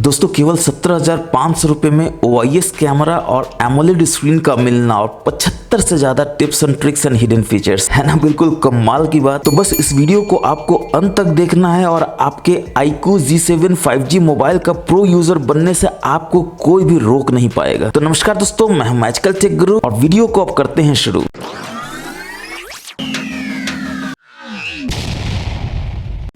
दोस्तों केवल 17,500 रुपये में OIS कैमरा और एमोलेड स्क्रीन का मिलना और 75 से ज्यादा tips and tricks and hidden features, है ना बिल्कुल कमाल की बात। तो बस इस वीडियो को आपको अंत तक देखना है और आपके iQOO G7 5G मोबाइल का प्रो यूजर बनने से आपको कोई भी रोक नहीं पाएगा। तो नमस्कार दोस्तों, मैं हूं मैजिकल टेक गुरु और वीडियो को अब करते हैं शुरू।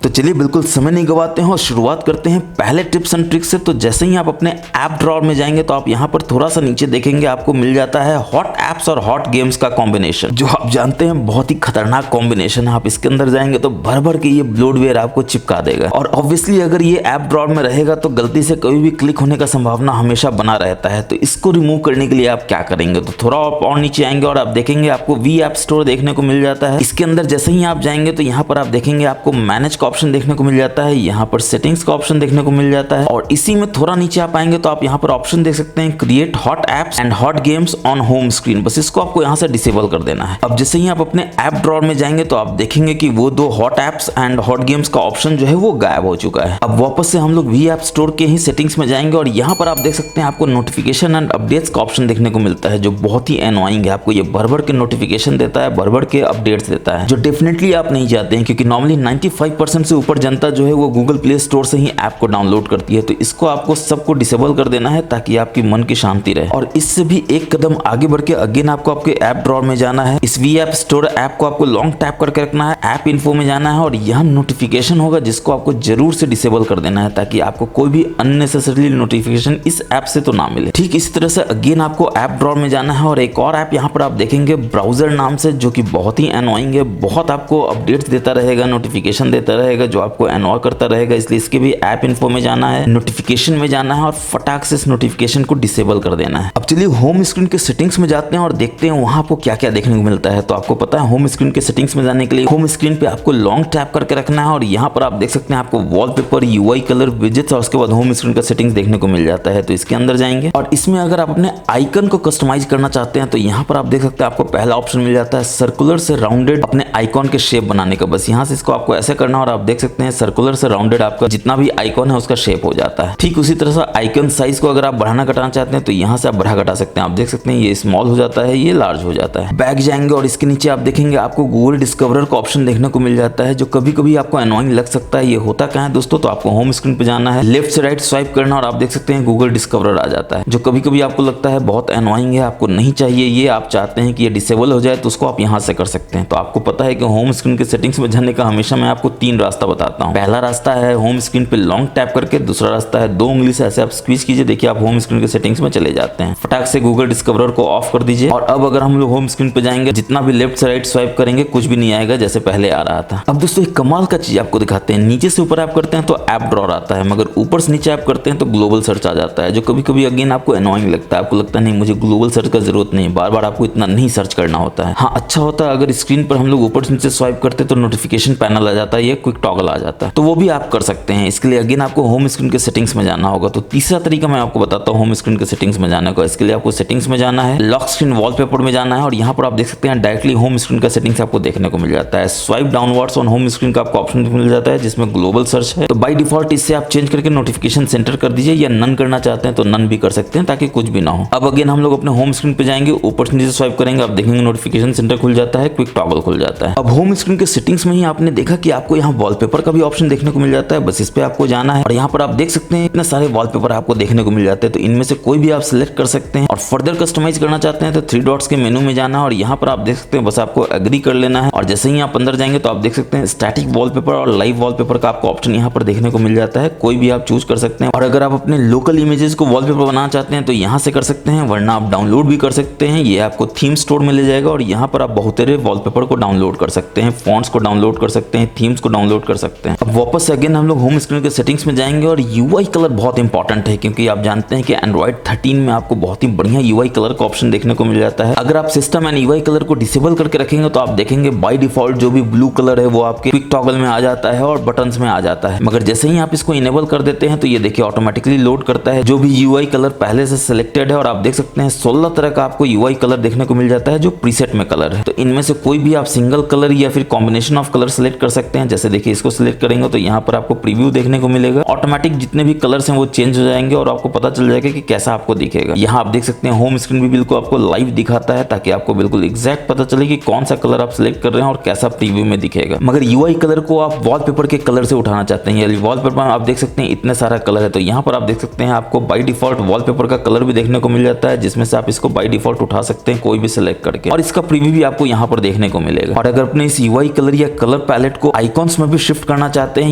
तो चलिए बिल्कुल समय नहीं गवाते हैं और शुरुआत करते हैं पहले टिप्स एंड ट्रिक्स से। तो जैसे ही आप अपने ऐप ड्रॉअर में जाएंगे तो आप यहाँ पर थोड़ा सा नीचे देखेंगे, आपको मिल जाता है हॉट ऐप्स और हॉट गेम्स का कॉम्बिनेशन, जो आप जानते हैं बहुत ही खतरनाक कॉम्बिनेशन है। आप इसके अंदर जाएंगे तो भर भर के ये ब्लोडवेयर आपको चिपका देगा और ऑब्वियसली अगर ये ऐप ड्रॉअर में रहेगा तो गलती से कभी भी क्लिक होने का संभावना हमेशा बना रहता है। तो इसको रिमूव करने के लिए आप क्या करेंगे, तो थोड़ा आप और नीचे आएंगे और आप देखेंगे आपको वी ऐप स्टोर देखने को मिल जाता है। इसके अंदर जैसे ही आप जाएंगे तो यहाँ पर आप देखेंगे आपको मैनेज का ऑप्शन देखने को मिल जाता है, यहाँ पर सेटिंग्स का ऑप्शन देखने को मिल जाता है और इसी में थोड़ा नीचे आप आएंगे तो आप यहाँ पर ऑप्शन देख सकते हैं create hot apps and hot games on home screen. बस इसको आपको यहाँ से डिसेबल कर देना है। अब जैसे ही आप अपने ऐप ड्रॉअर में जाएंगे तो आप देखेंगे कि वो दो hot apps and hot games का ऑप्शन जो है वो गायब हो चुका है। अब वापस से हम लोग वी ऐप स्टोर के ही सेटिंग्स में जाएंगे और यहाँ पर आप देख सकते हैं आपको नोटिफिकेशन एंड अपडेट्स का ऑप्शन देखने को मिलता है, जो बहुत ही एनोइंग है। आपको ये भर भर के नोटिफिकेशन देता है, भर भर के अपडेट्स देता है, जो डेफिनेटली आप नहीं चाहते हैं, क्योंकि नॉर्मली 95% से ऊपर जनता जो है वो गूगल प्ले स्टोर से ही ऐप को डाउनलोड करती है। तो इसको आपको सबको डिसेबल कर देना है ताकि आपकी मन की शांति रहे। और इससे भी एक कदम आगे बढ़ के अगेन आपको आपके ऐप ड्रॉअर में जाना है। इस वी ऐप स्टोर ऐप को आपको लॉन्ग टैप करके रखना है, ऐप इन्फो में जाना है और यहाँ नोटिफिकेशन होगा जिसको आपको जरूर से डिसेबल कर देना है ताकि आपको कोई भी अननेसेसरी नोटिफिकेशन इस ऐप से तो ना मिले। ठीक इसी तरह से अगेन आपको ऐप ड्रॉअर में जाना है और एक और ऐप यहाँ पर आप देखेंगे ब्राउजर नाम से, जो कि बहुत ही एनोइंग है, बहुत आपको अपडेट्स देता रहेगा, नोटिफिकेशन देता रहेगा, जो आपको एनॉय करता रहेगा। इसलिए इसके भी ऐप इन्फो में जाना है, नोटिफिकेशन में जाना है और फटाक से इस नोटिफिकेशन को डिसेबल कर देना है। अब चलिए होम स्क्रीन के सेटिंग्स में जाते हैं और देखते हैं वहां आपको क्या क्या देखने को मिलता है। तो आपको पता है होम स्क्रीन के सेटिंग्स में जाने के लिए होम स्क्रीन पे आपको लॉन्ग टैप करके रखना है और यहाँ पर आप देख सकते हैं आपको वॉलपेपर, UI कलर, विजेट्स और उसके बाद होम स्क्रीन का सेटिंग्स देखने को मिल जाता है। तो इसके अंदर जाएंगे और इसमें अगर आप अपने आइकन को कस्टमाइज करना चाहते हैं तो यहाँ पर आप देख सकते हैं आपको पहला ऑप्शन मिल जाता है सर्कुलर से राउंडेड अपने आइकॉन के शेप बनाने का। बस यहाँ से इसको आपको ऐसे करना और आप देख सकते हैं सर्कुलर से राउंडेड आपका जितना भी आइकॉन है उसका शेप हो जाता है। ठीक उसी तरह से आइकन साइज को अगर आप बढ़ाना घटाना चाहते हैं तो यहाँ से आप बढ़ा घटा सकते हैं। आप देख सकते हैं ये स्मॉल हो जाता है, ये लार्ज हो जाता है। बैक जाएंगे और इसके नीचे आप देखेंगे आपको गूगल डिस्कवरर का ऑप्शन देखने को मिल जाता है, जो कभी कभी आपको एनोइंग लग सकता है। ये होता क्या है दोस्तों, तो आपको होम स्क्रीन पे जाना है, लेफ्ट से राइट स्वाइप करना और आप देख सकते हैं गूगल डिस्कवरर आ जाता है, जो कभी कभी आपको लगता है बहुत एनोइंग है, आपको नहीं चाहिए, ये आप चाहते हैं कि ये डिसेबल हो जाए, तो उसको आप यहाँ से कर सकते हैं। तो आपको पता है कि होम स्क्रीन के सेटिंग्स में जाने का हमेशा मैं आपको 3 रास्ता बताता हूँ। पहला रास्ता है होम स्क्रीन पे लॉन्ग टैप करके, दूसरा रास्ता है 2 उंगली से ऐसे आप स्क्वीज कीजिए, देखिए आप होम स्क्रीन के सेटिंग्स में चले जाते हैं। फटाक से गूगल डिस्कवरर को ऑफ कर दीजिए और अब अगर हम लोग होम स्क्रीन पे जाएंगे, जितना भी लेफ्ट से राइट स्वाइप करेंगे कुछ भी नहीं आएगा जैसे पहले आ रहा था। अब दोस्तों एक कमाल का चीज आपको दिखाते हैं, नीचे से ऊपर आप करते हैं तो ऐप ड्रॉअर आता है, मगर ऊपर से नीचे आप करते हैं तो ग्लोबल सर्च आ जाता है, जो कभी कभी अगेन आपको एनोइंग लगता है। आपको लगता है नहीं मुझे ग्लोबल सर्च का जरूरत नहीं, बार बार आपको इतना नहीं सर्च करना होता है। हाँ अच्छा होता है अगर स्क्रीन पर हम लोग ऊपर से नीचे स्वाइप करते तो नोटिफिकेशन पैनल आ जाता है, ये क्विक टॉगल आ जाता है, तो वो भी आप कर सकते हैं। इसके लिए अगेन आपको होम स्क्रीन के सेटिंग्स में जाना होगा। तो तीसरा तरीका मैं आपको बताता हूँ होम स्क्रीन के सेटिंग्स में जाने का। इसके लिए आपको सेटिंग्स में जाना है, लॉक स्क्रीन वॉलपेपर में जाना है और यहाँ पर आप देख सकते हैं डायरेक्टली होम स्क्रीन का सेटिंग्स आपको देखने को मिल जाता है। Swipe downwards on home screen का आपको ऑप्शन मिल जाता है जिसमें ग्लोबल सर्च है। तो बाय डिफॉल्ट इससे आप चेंज करके नोटिफिकेशन सेंटर कर दीजिए, या नन करना चाहते हैं तो नन भी कर सकते हैं ताकि कुछ भी ना हो। अब अगेन हम लोग अपने होम स्क्रीन पे जाएंगे, ऊपर से नीचे स्वाइप करेंगे, आप देखेंगे नोटिफिकेशन सेंटर खुल जाता है, क्विक टॉगल खुल जाता है। अब होम स्क्रीन के सेटिंग्स में ही आपने देखा कि आपको यहाँ वॉलपेपर का भी ऑप्शन देखने को मिल जाता है, बस इस पे आपको जाना है और यहाँ पर आप देख सकते हैं इतने सारे वॉलपेपर आपको देखने को मिल जाते हैं। तो इनमें से कोई भी आप सिलेक्ट कर सकते हैं और फर्दर कस्टमाइज करना चाहते हैं तो 3 डॉट्स के मेनू में जाना है और यहाँ पर आप देख सकते हैं बस आपको एग्री कर लेना है। और जैसे ही आप अंदर जाएंगे तो आप देख सकते हैं स्टैटिक वॉलपेपर और लाइव वॉलपेपर का आपको ऑप्शन यहाँ पर देखने को मिल जाता है, कोई भी आप चूज कर सकते हैं। और अगर आप अपने लोकल इमेजेस को वॉलपेपर बनाना चाहते हैं तो यहाँ से कर सकते हैं, वरना आप डाउनलोड भी कर सकते हैं। ये आपको थीम स्टोर में ले जाएगा और यहाँ पर आप बहुत सारे वॉलपेपर को डाउनलोड कर सकते हैं, फॉन्ट्स को डाउनलोड कर सकते हैं, थीम्स को डाउनलोड कर सकते हैं। अब वापस अगेन हम लोग होम स्क्रीन के सेटिंग्स में जाएंगे और UI कलर बहुत इंपॉर्टेंट है, क्योंकि आप जानते हैं कि एंड्रॉइड 13 में आपको बहुत ही बढ़िया UI कलर का ऑप्शन देखने को मिल जाता है। अगर आप सिस्टम एंड UI कलर को डिसेबल करके रखेंगे तो आप देखेंगे बाय डिफॉल्ट जो भी ब्लू कलर है वो आपके क्विक टॉगल में आ जाता है और बटन्स में आ जाता है। मगर जैसे ही आप इसको इनेबल कर देते हैं तो ये देखिए ऑटोमेटिकली लोड करता है जो भी UI कलर पहले से सिलेक्टेड है और आप देख सकते हैं 16 तरह का आपको UI कलर देखने को मिल जाता है जो प्रीसेट में कलर है। तो इनमें से कोई भी आप सिंगल कलर या फिर कॉम्बिनेशन ऑफ कलर सेलेक्ट कर सकते हैं। जैसे देखिए देखिए इसको सिलेक्ट करेंगे तो यहाँ पर आपको प्रीव्यू देखने को मिलेगा। ऑटोमेटिक जितने भी कलर्स हैं वो चेंज हो जाएंगे और आपको पता चल जाएगा कि कैसा आपको दिखेगा। यहाँ आप देख सकते हैं होम स्क्रीन भी बिल्कुल आपको लाइव दिखाता है ताकि आपको बिल्कुल एग्जैक्ट पता चले कि कौन सा कलर आप सिलेक्ट कर रहे हैं और कैसा प्रीव्यू में दिखेगा। मगर यूआई कलर को आप वॉलपेपर के कलर से उठाना चाहते हैं, यानी वॉलपेपर में आप देख सकते हैं इतने सारा कलर है, तो यहाँ पर आप देख सकते हैं आपको बाय डिफॉल्ट वॉलपेपर का कलर भी देखने को मिल जाता है, जिसमें से आप इसको बाय डिफॉल्ट उठा सकते हैं कोई भी सिलेक्ट करके, और इसका प्रीव्यू भी आपको यहाँ पर देखने को मिलेगा। और अगर अपने इस यूआई कलर या कलर पैलेट को आइकॉन्स में भी शिफ्ट करना चाहते हैं,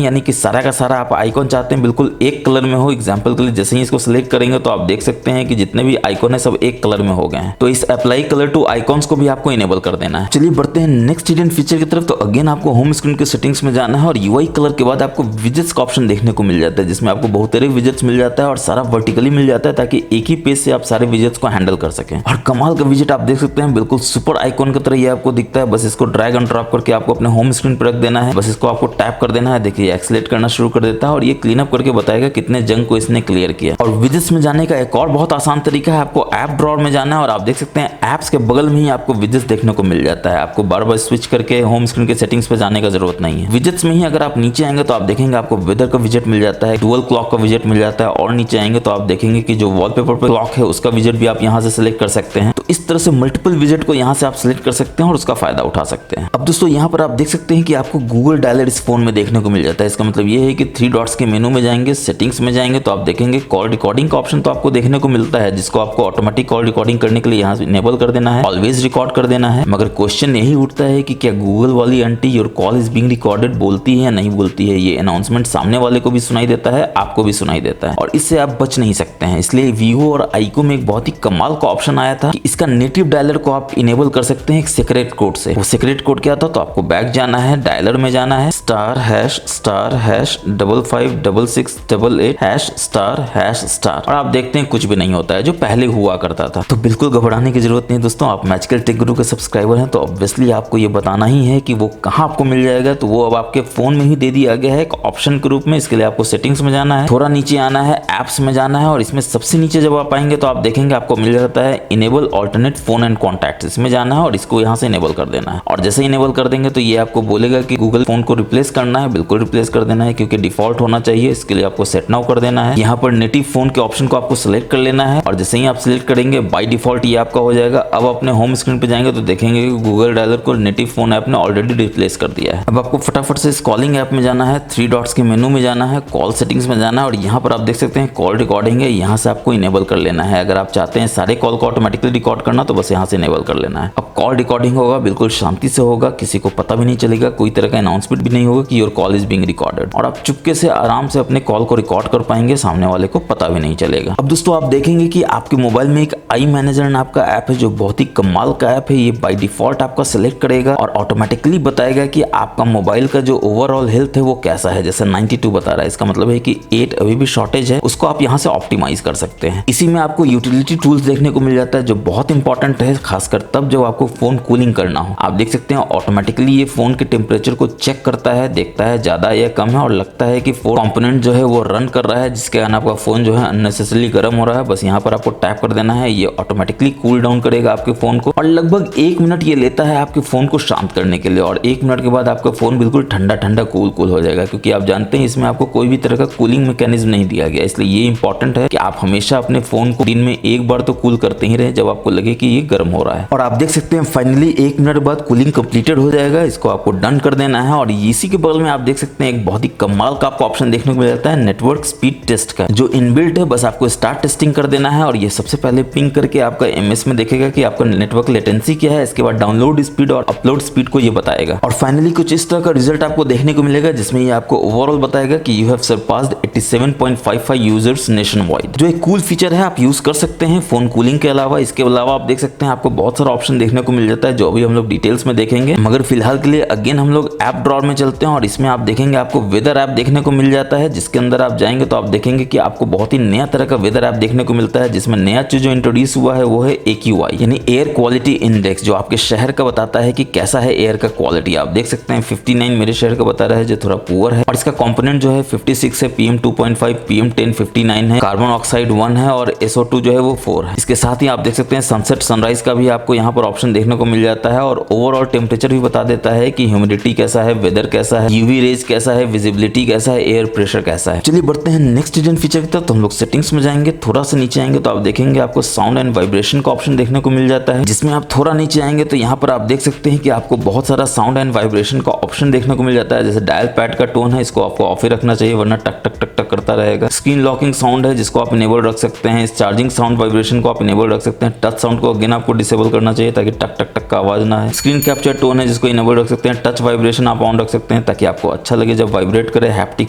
यानी कि सारा का सारा आप आइकॉन चाहते हैं बिल्कुल एक कलर में हो, एग्जांपल के लिए जैसे ही इसको सिलेक्ट करेंगे तो आप देख सकते हैं कि जितने भी आइकॉन है सब एक कलर में हो गए हैं। तो इस अप्लाई कलर टू आइकॉन्स को भी आपको इनेबल कर देना है। चलिए बढ़ते हैं नेक्स्ट हिडन फीचर की तरफ। तो अगेन आपको होम स्क्रीन के सेटिंग्स में जाना है और यूआई कलर के बाद आपको विजेट्स का ऑप्शन देखने को मिल जाता है, जिसमें आपको बहुत सारे विजेट्स मिल जाता है और सारा वर्टिकली मिल जाता है ताकि एक ही पेज से आप सारे विजेट्स को हैंडल कर सकें। और कमाल का विजेट आप देख सकते हैं बिल्कुल सुपर आइकॉन की तरह ये आपको दिखता है। बस इसको ड्रैग एंड ड्रॉप करके आपको अपने होम स्क्रीन पर रख देना है, बस इसको आपको टैप कर देना है। देखिए एक्सेलेरेट करना शुरू कर देता है और ये क्लीन अप करके बताएगा कितने जंग को इसने क्लियर किया। और विजेट्स में जाने का एक और बहुत आसान तरीका है, आपको ऐप ड्रॉअर में जाना है और आप देख सकते हैं ऐप्स के बगल में ही आपको विजेट्स देखने को मिल जाता है। आपको बार बार स्विच करके होम स्क्रीन के सेटिंग्स पे जाने का जरूरत नहीं है। विजेट्स में ही अगर आप नीचे आएंगे तो आप देखेंगे आपको वेदर का विजेट मिल जाता है, डुअल क्लॉक का विजेट मिल जाता है, और नीचे आएंगे तो आप देखेंगे कि जो वॉलपेपर पर क्लॉक है उसका विजेट भी आप यहाँ से सिलेक्ट कर सकते हैं। तो इस तरह से मल्टीपल विजेट को यहाँ से आप सिलेक्ट कर सकते हैं और उसका फायदा उठा सकते हैं। अब दोस्तों यहाँ पर आप देख सकते हैं कि आपको गूगल डायलर इस फोन में देखने को मिल जाता है। इसका मतलब ये है कि 3 डॉट्स के मेनू में जाएंगे, सेटिंग्स में जाएंगे तो आप देखेंगे कॉल रिकॉर्डिंग का ऑप्शन तो आपको देखने को मिलता है, जिसको आपको ऑटोमेटिक कॉल रिकॉर्डिंग करने के लिए यहाँ से इनेबल कर देना है, ऑलवेज रिकॉर्ड कर देना है। मगर क्वेश्चन यही उठता है कि क्या गूगल वाली aunty your call is being recorded बोलती है या नहीं बोलती है। ये अनाउंसमेंट सामने वाले को भी सुनाई देता है, आपको भी सुनाई देता है और इससे आप बच नहीं सकते हैं। इसलिए वीवो और आईको में एक बहुत ही कमाल का ऑप्शन आया था कि इसका नेटिव डायलर को आप इनेबल कर सकते हैं एक सीक्रेट कोड से। वो सीक्रेट कोड क्या था, तो आपको बैक जाना है, डायलर में जाना है, *#556688# और आप देखते हैं कुछ भी नहीं होता है जो पहले हुआ करता था। तो बिल्कुल घबराने की जरूरत नहीं दोस्तों, आप मैजिकल टेक गुरु के सब्सक्राइबर हैं तो ऑब्वियसली आपको ये बताना ही है कि वो कहाँ आपको मिल जाएगा। तो वो अब आपके फोन में ही दे दिया गया है एक ऑप्शन के रूप में। इसके लिए आपको सेटिंग्स में जाना है, थोड़ा नीचे आना है, एप्स में जाना है और इसमें सबसे नीचे जब आप आएंगे तो आप देखेंगे आपको मिल जाता है enable alternate phone and contacts. इसमें जाना है और इसको यहाँ से इनेबल कर देना है और जैसे ही इनेबल कर देंगे तो ये आपको बोलेगा कि गूगल फोन को रिप्लेस करना है। बिल्कुल रिप्लेस कर देना है क्योंकि डिफॉल्ट होना चाहिए। इसके लिए आपको सेट नाउ कर देना है। यहाँ पर नेटिव फोन के ऑप्शन को आपको सिलेक्ट कर लेना है और जैसे ही आप सिलेक्ट करेंगे बाय डिफॉल्ट ये आपका हो जाएगा। अब अपने होम स्क्रीन पे जाएंगे तो देखेंगे कि गूगल डायलर को नेटिव फोन ऐप ने ऑलरेडी रिप्लेस कर दिया है। अब आपको फटाफट से इस कॉलिंग ऐप में जाना है, 3 डॉट्स के मेनू में जाना है, कॉल सेटिंग्स में जाना है और यहाँ पर आप देख सकते हैं कॉल रिकॉर्डिंग है, यहाँ से आपको इनेबल कर लेना है। अगर आप चाहते हैं सारे कॉल को ऑटोमेटिकली रिकॉर्ड करना तो बस यहाँ से इनेबल कर लेना है। अब कॉल रिकॉर्डिंग होगा बिल्कुल शांति से होगा, किसी को पता भी नहीं चलेगा, कोई तरह का अनाउंसमेंट भी नहीं होगा कि your call is being recorded और आप चुपके से आराम से अपने कॉल को रिकॉर्ड कर पाएंगे, सामने वाले को पता भी नहीं चलेगा। अब दोस्तों आप देखेंगे कि आपके मोबाइल में एक आई मैनेजर नाम का ऐप है जो बहुत ही कमाल का ऐप है। ये बाय डिफॉल्ट आपका सिलेक्ट करेगा और ऑटोमेटिकली बताएगा कि आपका मोबाइल का जो ओवरऑल हेल्थ है वो कैसा है। जैसे 92 बता रहा है, इसका मतलब है कि 8 अभी भी शॉर्टेज है, उसको आप यहाँ से ऑप्टिमाइज कर सकते हैं। इसी में आपको यूटिलिटी टूल्स देखने को मिल जाता है जो बहुत इंपॉर्टेंट है, खासकर तब जब आपको फोन कूलिंग करना हो। आप देख सकते हैं ऑटोमेटिकली ये फोन के टेम्परेचर को चेक करता है, देखता है ज्यादा या कम है और लगता है कि फोन कंपोनेंट जो है वो रन कर रहा है, जिसके कारण आपका फोन जो है अननेसेसरली गर्म हो रहा है। बस यहाँ पर आपको टैप कर देना है, ये ऑटोमेटिकली कूल डाउन करेगा आपके फोन को और लगभग 1 मिनट ये लेता है आपके फोन को शांत करने के लिए और 1 मिनट के बाद आपका फोन बिल्कुल ठंडा ठंडा कूल हो जाएगा। क्योंकि आप जानते हैं इसमें आपको कोई भी तरह का कूलिंग मैकेनिज्म नहीं दिया गया, इसलिए ये इंपॉर्टेंट है कि आप हमेशा अपने फोन को दिन में एक बार तो कूल करते ही रहे जब आपको लगे कि ये गर्म हो रहा है। और आप देख सकते हैं फाइनली 1 मिनट बाद कूलिंग कंप्लीटेड हो जाएगा, इसको आपको डन कर देना है। और इसी के बगल में आप देख सकते हैं एक बहुत ही कमाल का आपको ऑप्शन देखने को मिल जाता है नेटवर्क स्पीड टेस्ट का, जो इनबिल्ट है। बस आपको स्टार्ट टेस्टिंग कर देना है और ये सबसे पहले पिंग करके आपका एमएस में देखेगा कि आपका नेटवर्क लेटेंसी क्या है। इसके बाद डाउनलोड स्पीड और अपलोड स्पीड को ये बताएगा और फाइनली कुछ इस तरह का रिजल्ट आपको देखने को मिलेगा, जिसमें ये आपको ओवरऑल बताएगा कि you have surpassed 87.55 users nationwide, जो एक कूल फीचर है, आप यूज कर सकते हैं फोन कूलिंग के अलावा। इसके अलावा आप देख सकते हैं आपको बहुत सारा ऑप्शन देखने को मिल जाता है जो अभी हम लोग डिटेल्स में देखेंगे। मगर फिलहाल के लिए अगेन हम लोग ऐप ड्रॉअर में चलते हैं और इसमें आप देखेंगे आपको वेदर ऐप देखने को मिल जाता है, जिसके अंदर आप जाएंगे तो आप देखेंगे कि आपको बहुत ही नया तरह का वेदर ऐप देखने को मिलता है, जिसमें नया चीज जो इंट्रोड्यूस हुआ है वो है AQI यानी एयर क्वालिटी इंडेक्स, जो आपके शहर का बताता है कि कैसा है एयर का क्वालिटी। आप देख सकते हैं 59 मेरे शहर का बता रहा है जो थोड़ा पुअर है और इसका कंपोनेंट जो है 56 है, PM 2.5, PM 10 59 है, कार्बन ऑक्साइड 1 है और SO2 जो है वो 4 है। इसके साथ ही आप देख सकते हैं सनसेट सनराइज का भी आपको यहाँ पर ऑप्शन देखने को मिल जाता है और ओवरऑल टेम्परेचर भी बता देता है कि ह्यूमिडिटी कैसा है, वेदर कैसा है, यूवी रेज कैसा है, विजिबिलिटी कैसा है, एयर प्रेशर कैसा है। चलिए बढ़ते हैं नेक्स्ट हिडन फीचर की तरफ। तो हम लोग सेटिंग्स में जाएंगे, थोड़ा सा नीचे आएंगे तो आप देखेंगे आपको साउंड एंड वाइब्रेशन का ऑप्शन देखने को मिल जाता है, जिसमें आप थोड़ा नीचे आएंगे तो यहाँ पर आप देख सकते हैं कि आपको बहुत सारा साउंड एंड वाइब्रेशन का ऑप्शन देखने को मिल जाता है। जैसे डायल पैड का टोन है, इसको आपको ऑफ ही रखना चाहिए वरना टक टक टक टक करता रहेगा। स्क्रीन लॉकिंग साउंड है जिसको आप इनेबल रख सकते हैं। चार्जिंग साउंड वाइब्रेशन को आप इनेबल रख सकते हैं। टच साउंड को अगेन आपको डिसेबल करना चाहिए ताकि टक टक टक का आवाज ना है। स्क्रीन कैप्चर टोन है जिसको इनेबल रख सकते हैं। टच वाइब्रेशन आप ऑन रख सकते हैं ताकि आपको अच्छा लगे जब वाइब्रेट करे। हैप्टिक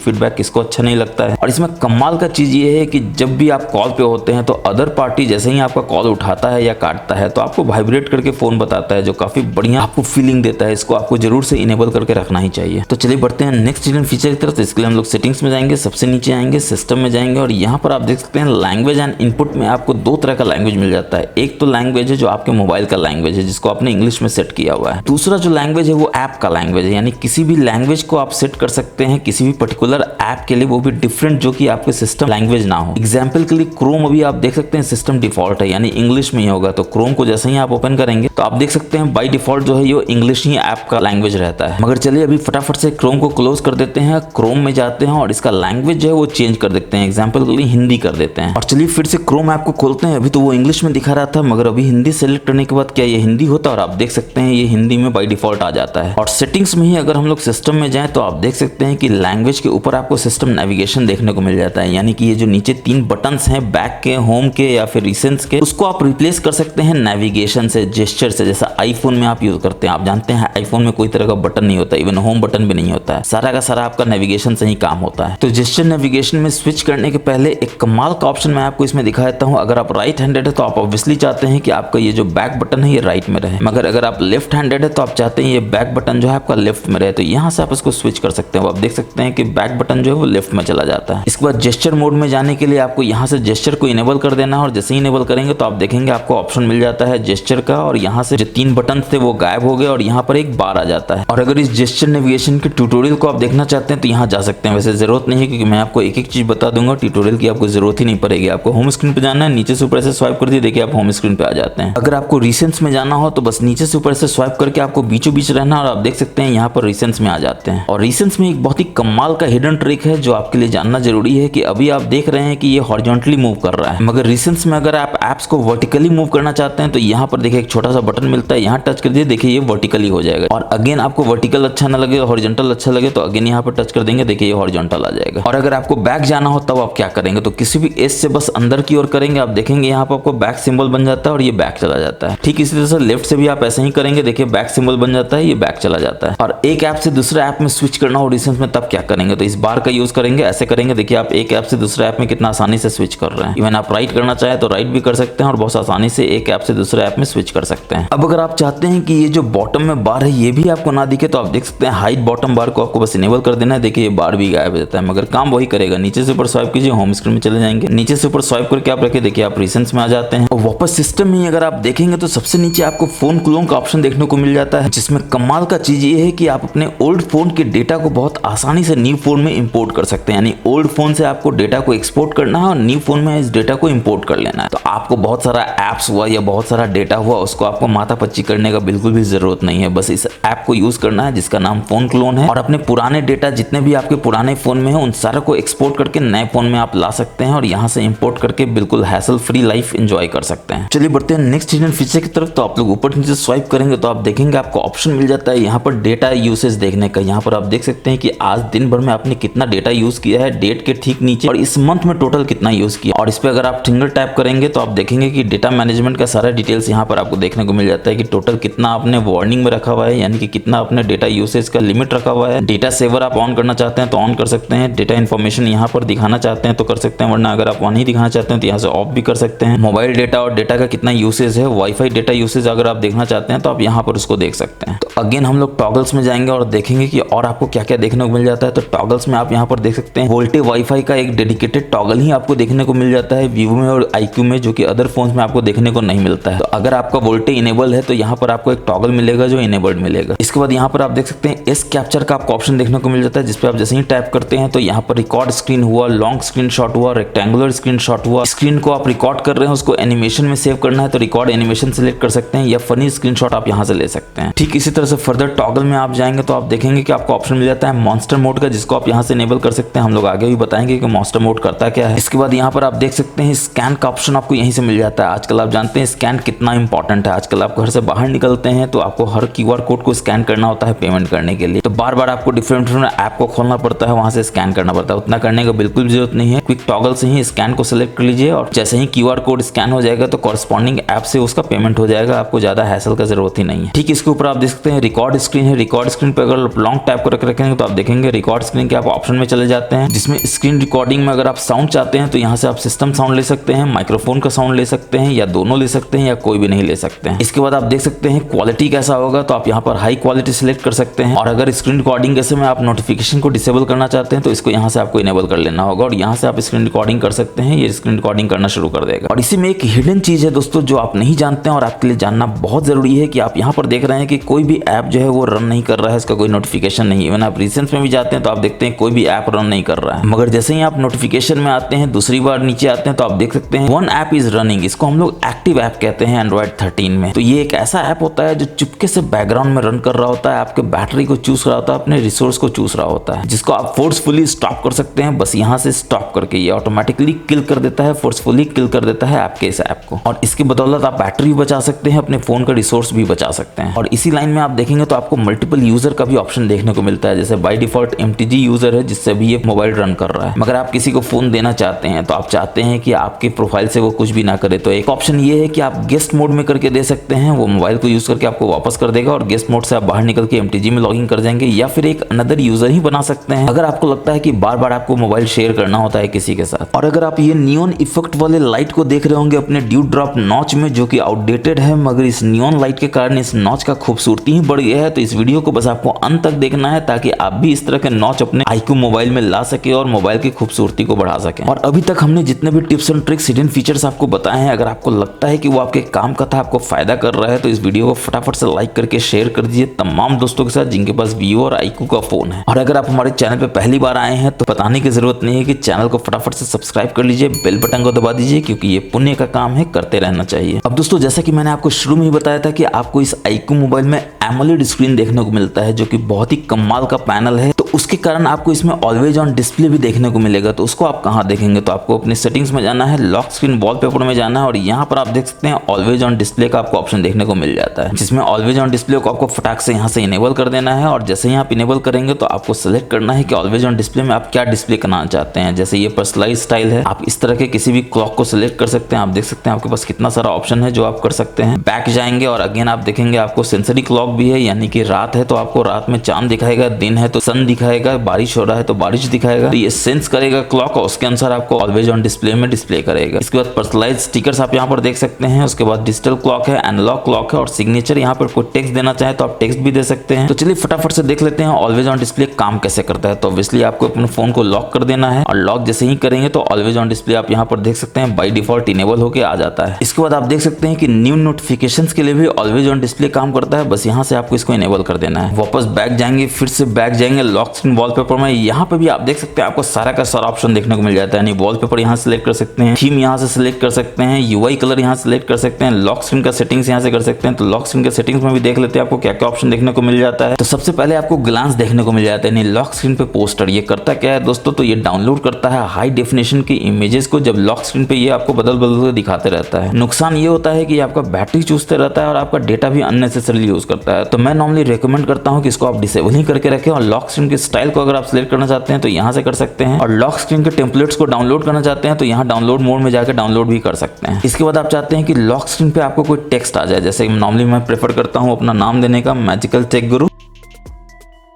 फीडबैक किसको अच्छा नहीं लगता है। और इसमें कमाल का चीज ये है कि जब भी आप कॉल पे होते हैं तो अदर पार्टी जैसे ही आपका कॉल उठाता है या काटता है तो आपको वाइब्रेट करके फोन बताता है, जो काफी बढ़िया आपको फीलिंग देता है। इसको आपको जरूर से इनेबल करके रखना ही चाहिए। तो चलिए बढ़ते हैं नेक्स्ट हिडन फीचर की तरफ। तो इसके लिए हम लोग सेटिंग्स में जाएंगे, सबसे नीचे आएंगे, सिस्टम में जाएंगे और यहाँ पर आप देख सकते हैं लैंग्वेज एंड इनपुट में आपको दो तरह का लैंग्वेज मिल जाता है। एक तो लैंग्वेज है जो आपके मोबाइल का लैंग्वेज है जिसको आपने इंग्लिश में सेट किया हुआ है। दूसरा जो लैंग्वेज है वो ऐप का लैंग्वेज है, यानी किसी भी लैंग्वेज को आप सेट कर सकते हैं किसी भी पर्टिकुलर ऐप के लिए, वो भी डिफरेंट जो कि आपके सिस्टम लैंग्वेज ना हो। एग्जाम्पल के लिए क्रोम अभी आप देख सकते हैं सिस्टम डिफॉल्ट है यानी इंग्लिश में ही होगा। तो क्रोम को जैसे ही आप ओपन करेंगे तो आप देख सकते हैं बाय डिफॉल्ट जो है ये इंग्लिश ही ऐप का लैंग्वेज रहता है। मगर चलिए अभी फटाफट से क्रोम को क्लोज कर देते हैं, क्रोम में जाते हैं और इसका लैंग्वेज जो है वो चेंज कर देते हैं। एग्जाम्पल के लिए हिंदी कर देते हैं। और चलिए फिर से क्रोम ऐप को खोलते हैं। अभी तो वो इंग्लिश में दिखा रहा था मगर अभी हिंदी सेलेक्ट करने के बाद क्या ये हिंदी होता है और आप देख सकते हैं ये हिंदी में बाय डिफॉल्ट आ जाता है। और सेटिंग्स में ही अगर हम लोग सिस्टम में जाएं तो आप देख सकते हैं कि लैंग्वेज के ऊपर आपको सिस्टम नेविगेशन देखने को मिल जाता है, यानी कि ये जो नीचे 3 बटन्स हैं बैक के, होम के या फिर रिसेंट्स के, उसको आप रिप्लेस कर सकते हैं नेविगेशन से, जेस्चर से। जैसा आईफोन में आप यूज करते हैं, आप जानते हैं आईफोन में कोई तरह का बटन नहीं होता, इवन होम बटन भी नहीं होता है, सारा का सारा आपका नेविगेशन से ही काम होता है। तो जेस्चर नेविगेशन में स्विच करने के पहले एक कमाल का ऑप्शन मैं आपको इसमें दिखा देता हूं। अगर आप राइट हैंडेड है तो आप ऑब्वियसली चाहते हैं कि आपका ये जो बैक बटन है ये राइट में रहे, मगर अगर आप लेफ्ट हैंडेड है तो आप चाहते हैं ये बैक बटन जो है आपका लेफ्ट में रहे। तो यहाँ से आप इसको स्विच कर सकते हैं। आप देख सकते हैं कि बैक बटन जो है वो लेफ्ट में चला जाता है। इसके बाद जेस्चर मोड में जाने के लिए आपको यहाँ से जेस्चर को इनेबल कर देना है और जैसे ही इनेबल करेंगे तो आप देखेंगे आपको ऑप्शन मिल जाता है जेस्चर का और यहाँ से जो 3 बटन थे वो गायब हो गए और यहाँ पर एक बार आ जाता है। और अगर इस जेस्चर नेविगेशन के ट्यूटोरियल को आप देखना चाहते हैं तो यहाँ जा सकते हैं। वैसे जरूरत नहीं है क्योंकि मैं आपको एक एक चीज बता दूंगा, ट्यूटोरियल की आपको जरूरत ही नहीं पड़ेगी। आपको होम स्क्रीन पे जाना है, नीचे से ऊपर से स्वाइप कर दिए, देखिए आप होम स्क्रीन पे आ जाते हैं। अगर आपको रिसेंट्स में जाना हो तो बस नीचे से ऊपर से स्वाइप करके आपको बीचों बीच रहना और आप देख सकते हैं यहाँ पर रिसेंट्स में आ जाते हैं। और रिसेंट्स में एक बहुत ही कमाल का हिडन ट्रिक है जो आपके लिए जानना जरूरी है कि अभी आप देख रहे हैं कि ये हॉरिजॉन्टली मूव कर रहा है, मगर रिसेंट्स में अगर आप एप्स को वर्टिकली मूव करना चाहते हैं तो यहाँ पर देखिए एक छोटा सा बटन मिलता है, यहाँ टच कर दिए, देखिए ये वर्टिकली हो जाएगा। और अगेन आपको वर्टिकल अच्छा ना लगे, हॉरिजॉन्टल अच्छा लगे तो अगेन यहाँ पर टच कर देंगे, देखिए ये हॉरिजॉन्टल आ जाएगा। और अगर आपको बैक जाना हो तब आप क्या करेंगे तो किसी भी एज से बस अंदर की ओर करेंगे, आप देखेंगे यहाँ पर आपको बैक सिंबल बन जाता है और ये बैक चला जाता है। ठीक इसी तरह से लेफ्ट से भी आप ऐसे ही करेंगे, देखिए बैक सिंबल बन जाता है, ये बैक चला जाता है। और एक ऐप से दूसरे ऐप में स्विच करना हो रिसेंट में तब क्या करेंगे तो इस बार का यूज करेंगे, ऐसे करेंगे, देखिए आप एक ऐप से दूसरे ऐप में कितना आसानी से स्विच कर रहे हैं। इवन आप राइट करना चाहे तो राइट भी कर सकते हैं और बहुत आसानी से एक ऐप से दूसरे ऐप में स्विच कर सकते हैं। अब अगर आप चाहते हैं कि ये जो बॉटम में बार है ये भी आपको ना दिखे तो आप देख सकते हैं हाइड बॉटम बार को आपको बस इनेबल कर देना है, देखिए ये बार भी गायब हो जाता है, मगर काम वही करेगा। नीचे से ऊपर स्वाइप कीजिए, होम स्क्रीन में चले जाएंगे, नीचे से ऊपर स्वाइप करके आप रखिए, देखिए आप रिसेंट्स में आ जाते हैं। और वापस सिस्टम में अगर आप देखेंगे तो सबसे नीचे आपको फोन क्लोन का ऑप्शन देखने को मिल जाता है, जिसमें कमाल का चीज ये है कि आप अपने ओल्ड फोन के डेटा को बहुत आसानी से न्यू फोन में इंपोर्ट कर सकते हैं। यानी ओल्ड फोन से आपको डेटा को एक्सपोर्ट करना है और न्यू फोन में इस डेटा को इंपोर्ट कर लेना है। तो आपको बहुत सारा एप्स हुआ या बहुत सारा डेटा हुआ उसको आपको माथापच्ची करने का बिल्कुल भी जरूरत नहीं है। बस इस ऐप को यूज करना है जिसका नाम फोन क्लोन है और अपने पुराने डेटा जितने भी आपके पुराने फोन में है उन सारा को एक्सपोर्ट करके नए फोन में आप ला सकते हैं और यहाँ से इंपोर्ट करके बिल्कुल हैसल फ्री लाइफ एंजॉय कर सकते हैं। चलिए बढ़ते हैं नेक्स्ट हिडन फीचर की तरफ। तो आप लोग ऊपर नीचे स्वाइप करेंगे तो आप देखेंगे आपको ऑप्शन मिल जाता है यहाँ पर डेटा यूसेज देखने का। यहाँ पर आप देख सकते हैं कि आज दिन भर में आपने कितना डेटा यूज किया है डेट के ठीक नीचे, और इस मंथ में टोटल कितना यूज किया। और इस पे अगर आप फिंगर टैप करेंगे तो आप देखेंगे कि डेटा मैनेजमेंट का सारा डिटेल्स यहाँ पर आपको देखने को मिल जाता है कि टोटल कितना आपने वार्निंग में रखा हुआ है, यानी कि कितना आपने डेटा यूसेज का लिमिट रखा हुआ है। डेटा सेवर आप ऑन करना चाहते हैं तो ऑन कर सकते हैं, डेटा इन्फॉर्मेशन यहाँ पर दिखाना चाहते हैं तो कर सकते हैं, वरना अगर आप ऑन ही दिखाना चाहते हैं तो यहाँ से ऑफ भी कर सकते हैं। मोबाइल डेटा और डेटा का कितना यूसेज है, वाईफाई डेटा यूसेज अगर आप देखना चाहते हैं तो आप यहाँ पर उसको देख सकते हैं। तो अगेन हम लोग टॉगल्स में जाएंगे और देखेंगे कि और आपको क्या क्या देखने को मिल जाता है। तो टॉगल्स में आप यहाँ पर देख सकते हैं वोल्टे वाईफाई का एक डेडिकेटेड टॉगल ही आपको देखने को मिल जाता है वीवो में और IQ में, जो कि अदर फोन्स में आपको देखने को नहीं मिलता है। तो अगर आपका वोल्टे इनेबल है तो यहाँ पर आपको एक टॉगल मिलेगा जो इनेबल्ड मिलेगा। इसके बाद यहाँ पर आप देख सकते हैं एस कैप्चर का आपको ऑप्शन देखने को मिल जाता है, जिसपे आप जैसे ही टैप करते हैं तो यहाँ पर रिकॉर्ड स्क्रीन हुआ, लॉन्ग स्क्रीन शॉट हुआ, रेक्टेंगुलर स्क्रीन शॉट हुआ। स्क्रीन को आप रिकॉर्ड कर रहे हैं उसको एनिमेशन में सेव करना है तो रिकॉर्ड एनिमेशन सेलेक्ट कर सकते हैं या फनी स्क्रीनशॉट आप यहाँ से ले सकते हैं। ठीक इसी तरह से फर्दर टॉगल में आप जाएंगे तो आप देखेंगे कि आपको ऑप्शन मिल जाता है मॉन्स्टर मोड का, जिसको आप यहाँ से इनेबल कर सकते हैं। हम लोग आगे भी बताएंगे कि मॉन्स्टर मोड करता क्या है। इसके बाद यहाँ पर आप देख सकते हैं स्कैन का ऑप्शन आपको यहीं से मिल जाता है। आजकल आप जानते हैं स्कैन कितना इंपॉर्टेंट है। आजकल आप घर से बाहर निकलते हैं तो आपको हर QR कोड को स्कैन करना होता है पेमेंट करने के लिए, तो बार बार आपको डिफरेंट ऐप को खोलना पड़ता है, वहां से स्कैन करना पड़ता है। उतना करने का बिल्कुल भी जरूरत नहीं है। क्विक टॉगल से ही स्कैन को सिलेक्ट कर लीजिए और जैसे ही QR कोड स्कैन हो जाएगा तो कॉरस्पॉन्डिंग ऐप से उसका पेमेंट हो जाएगा। आपको ज्यादा हैसल का जरूरत ही नहीं है। ठीक इसके ऊपर आप देख सकते हैं रिकॉर्ड स्क्रीन है। रिकॉर्ड स्क्रीन पर अगर लॉन्ग टैप को रखेंगे तो आप देखेंगे रिकॉर्ड स्क्रीन के आप ऑप्शन में चले जाते हैं, जिसमें स्क्रीन रिकॉर्डिंग में अगर आप साउंड चाहते हैं तो यहाँ से आप सिस्टम साउंड ले सकते हैं, माइक्रोफोन का साउंड ले सकते हैं, या दोनों ले सकते हैं या कोई भी नहीं ले सकते हैं। इसके बाद आप देख सकते हैं क्वालिटी कैसा होगा, तो आप यहाँ पर हाई क्वालिटी सिलेक्ट कर सकते हैं। और अगर स्क्रीन रिकॉर्डिंग के समय आप नोटिफिकेशन को डिसेबल करना चाहते हैं तो इसको यहाँ से आपको इनेबल कर लेना होगा और यहाँ से आप स्क्रीन रिकॉर्डिंग कर सकते हैं। ये स्क्रीन रिकॉर्डिंग करना शुरू कर देगा। और इसी में एक हिडन चीज है दोस्तों जो आप नहीं जानते हैं और आपके लिए जानना बहुत जरूरी है कि आप यहाँ पर देख रहे हैं कि कोई भी ऐप जो है वो रन नहीं कर रहा है, इसका कोई नोटिफिकेशन नहीं है। इवन आप रिसेंट में भी जाते हैं तो आप देखते हैं कोई भी ऐप रन नहीं कर रहा है, मगर जैसे ही आप नोटिफिकेशन में आते हैं दूसरी बार नीचे आते हैं तो आप देख सकते हैं वन ऐप इज रनिंग। इसको हम लोग एक्टिव ऐप कहते हैं एंड्रॉइड 13 में। तो ये एक ऐसा ऐप होता है जो चुपके से बैकग्राउंड में रन कर रहा होता है, आपके बैटरी को चूस रहा होता है, अपने रिसोर्स को चूस रहा होता है, जिसको आप फोर्सफुली स्टॉप कर सकते हैं। बस यहाँ से स्टॉप करके ये ऑटोमेटिकली किल कर देता है, फोर्सफुली किल कर देता है आपके इस ऐप को। और इसकी बदौलत आप बैटरी भी बचा सकते हैं, अपने फोन का रिसोर्स भी बचा सकते हैं। और इसी लाइन में आप देखेंगे तो आपको मल्टीपल यूजर का भी ऑप्शन देखने को मिलता है। जैसे बाय डिफॉल्ट MTG यूजर है जिससे भी ये मोबाइल रन कर रहा है, मगर आप किसी को फोन देना चाहते हैं तो आप चाहते हैं कि आपके प्रोफाइल से वो कुछ भी ना करे, तो एक ऑप्शन ये है कि आप गेस्ट मोड में करके दे सकते हैं। वो मोबाइल को यूज करके आपको वापस कर देगा और गेस्ट मोड से आप बाहर निकल के MTG में लॉगिन कर जाएंगे, या फिर एक अनदर यूजर ही बना सकते हैं अगर आपको लगता है कि बार बार आपको मोबाइल शेयर करना होता है किसी के साथ। और अगर आप ये नियॉन इफेक्ट वाले लाइट को देख रहे होंगे अपने ड्यू ड्रॉप नॉच में, जो कि आउटडेटेड है, मगर इस नियॉन लाइट के कारण इस नॉच का खूबसूरती ही बढ़ गया है। तो इस वीडियो को बस आपको अंत तक देखना है ताकि आप भी इस तरह के नॉच अपने iQOO मोबाइल में ला सके और मोबाइल की खूबसूरती को बढ़ा सके। और अभी तक हमने जितने भी tips and tricks hidden features आपको बताए हैं, अगर आपको लगता है कि वो आपके काम का था, आपको फायदा कर रहा है, तो इस वीडियो को फटाफट से लाइक करके शेयर कर दीजिए तमाम दोस्तों के साथ जिनके पास Vivo और iQOO का फोन है। और अगर आप हमारे चैनल पे पहली बार आए हैं तो बताने की जरूरत नहीं है कि चैनल को फटाफट से सब्सक्राइब कर लीजिए, बेल बटन को दबा दीजिए, क्योंकि ये पुण्य का काम है, करते रहना चाहिए। अब दोस्तों जैसा कि मैंने आपको शुरू में ही बताया था कि आपको इस iQOO मोबाइल में AMOLED स्क्रीन देखने को मिलता है, जो कि बहुत ही कमाल का पैनल है। तो उसके कारण आपको इसमें ऑलवेज ऑन डिस्प्ले भी देखने को मिलेगा। तो उसको आप कहाँ देखेंगे, तो आपको अपनी सेटिंग्स में जाना है, लॉक स्क्रीन वॉलपेपर में जाना है और यहाँ पर आप देख सकते हैं ऑलवेज ऑन डिस्प्ले का आपको ऑप्शन देखने को मिल जाता है, जिसमें ऑलवेज ऑन डिस्प्ले को आपको फटाक से यहाँ से इनेबल कर देना है। और जैसे ही आप इनेबल करेंगे तो आपको सेलेक्ट करना है कि ऑलवेज ऑन डिस्प्ले में आप क्या डिस्प्ले करना चाहते हैं। जैसे ये पर्सनलाइज स्टाइल है, आप इस तरह के किसी भी क्लॉक को सिलेक्ट कर सकते हैं। आप देख सकते हैं आपके पास कितना सारा ऑप्शन है जो आप कर सकते हैं। बैक जाएंगे और अगेन आप देखेंगे आपको सेंसरी क्लॉक भी है, यानी कि रात है तो आपको रात में चांद दिखाएगा, दिन है तो सन दिखाएगा, बारिश हो रहा है तो बारिश दिखाएगा। तो ये सेंस करेगा क्लॉक और उसके अनुसार आपको ऑलवेज ऑन डिस्प्ले में डिस्प्ले करेगा। इसके बाद पर्सनलाइज स्टिकर्स आप यहाँ पर देख सकते हैं। उसके बाद डिजिटल क्लॉक है, एनालॉग क्लॉक है और सिग्नेचर। यहाँ पर कोई टेक्स्ट देना चाहे तो आप टेक्स्ट भी दे सकते हैं। तो चलिए फटाफट से देख लेते हैं ऑलवेज ऑन डिस्प्ले काम कैसे करता है। तो ऑब्वियसली आपको अपने फोन को लॉक कर देना है और लॉक जैसे ही करेंगे तो ऑलवेज ऑन डिस्प्ले आप यहाँ पर देख सकते हैं बाय डिफॉल्ट इनेबल होकर आ जाता है। इसके बाद आप देख सकते हैं कि न्यू नोटिफिकेशंस के लिए भी ऑलवेज ऑन डिस्प्ले काम करता है। बस यहाँ से आपको इसको इनेबल कर देना है। वापस बैक जाएंगे, फिर से बैक जाएंगे लॉक स्क्रीन वॉलपेपर में। यहाँ पे भी आप देख सकते हैं आपको सारा का सारा ऑप्शन देखने को मिल जाता है। यानी वॉलपेपर यहाँ सेलेक्ट कर सकते हैं, थीम यहाँ से सिलेक्ट कर सकते हैं, UI कलर यहाँ सेलेक्ट कर सकते हैं, लॉक स्क्रीन का सेटिंग्स यहाँ से कर सकते हैं। तो लॉक स्क्रीन के सेटिंग्स में भी देख लेते हैं आपको क्या क्या ऑप्शन देखने को मिल जाता है। तो सबसे पहले आपको ग्लांस देखने को मिल जाता है, यानी लॉक स्क्रीन पे पोस्टर। ये करता क्या है दोस्तों, तो ये डाउनलोड करता है हाई डेफिनेशन की इमेजेस को, जब लॉक स्क्रीन पे ये आपको बदल बदल के दिखाते रहता है। नुकसान ये होता है कि आपका बैटरी चूसते रहता है और आपका डेटा भी अननेसेसरीली यूज करता है। तो मैं नॉर्मली रिकमेंड करता हूँ कि इसको आप डिसेबल ही करके रखें। और लॉक स्क्रीन के स्टाइल को अगर आप सिलेक्ट करना चाहते हैं तो यहाँ से कर सकते हैं, और लॉक स्क्रीन के टेम्पलेट्स को डाउनलोड करना चाहते हैं तो यहाँ डाउनलोड मोड में जाकर डाउनलोड भी कर सकते हैं। इसके बाद आप चाहते हैं कि लॉक स्क्रीन पे आपको कोई टेक्स्ट आ जाए, जैसे नॉर्मली मैं प्रेफर करता हूँ अपना नाम देने का, मैजिकल टेक गुरु,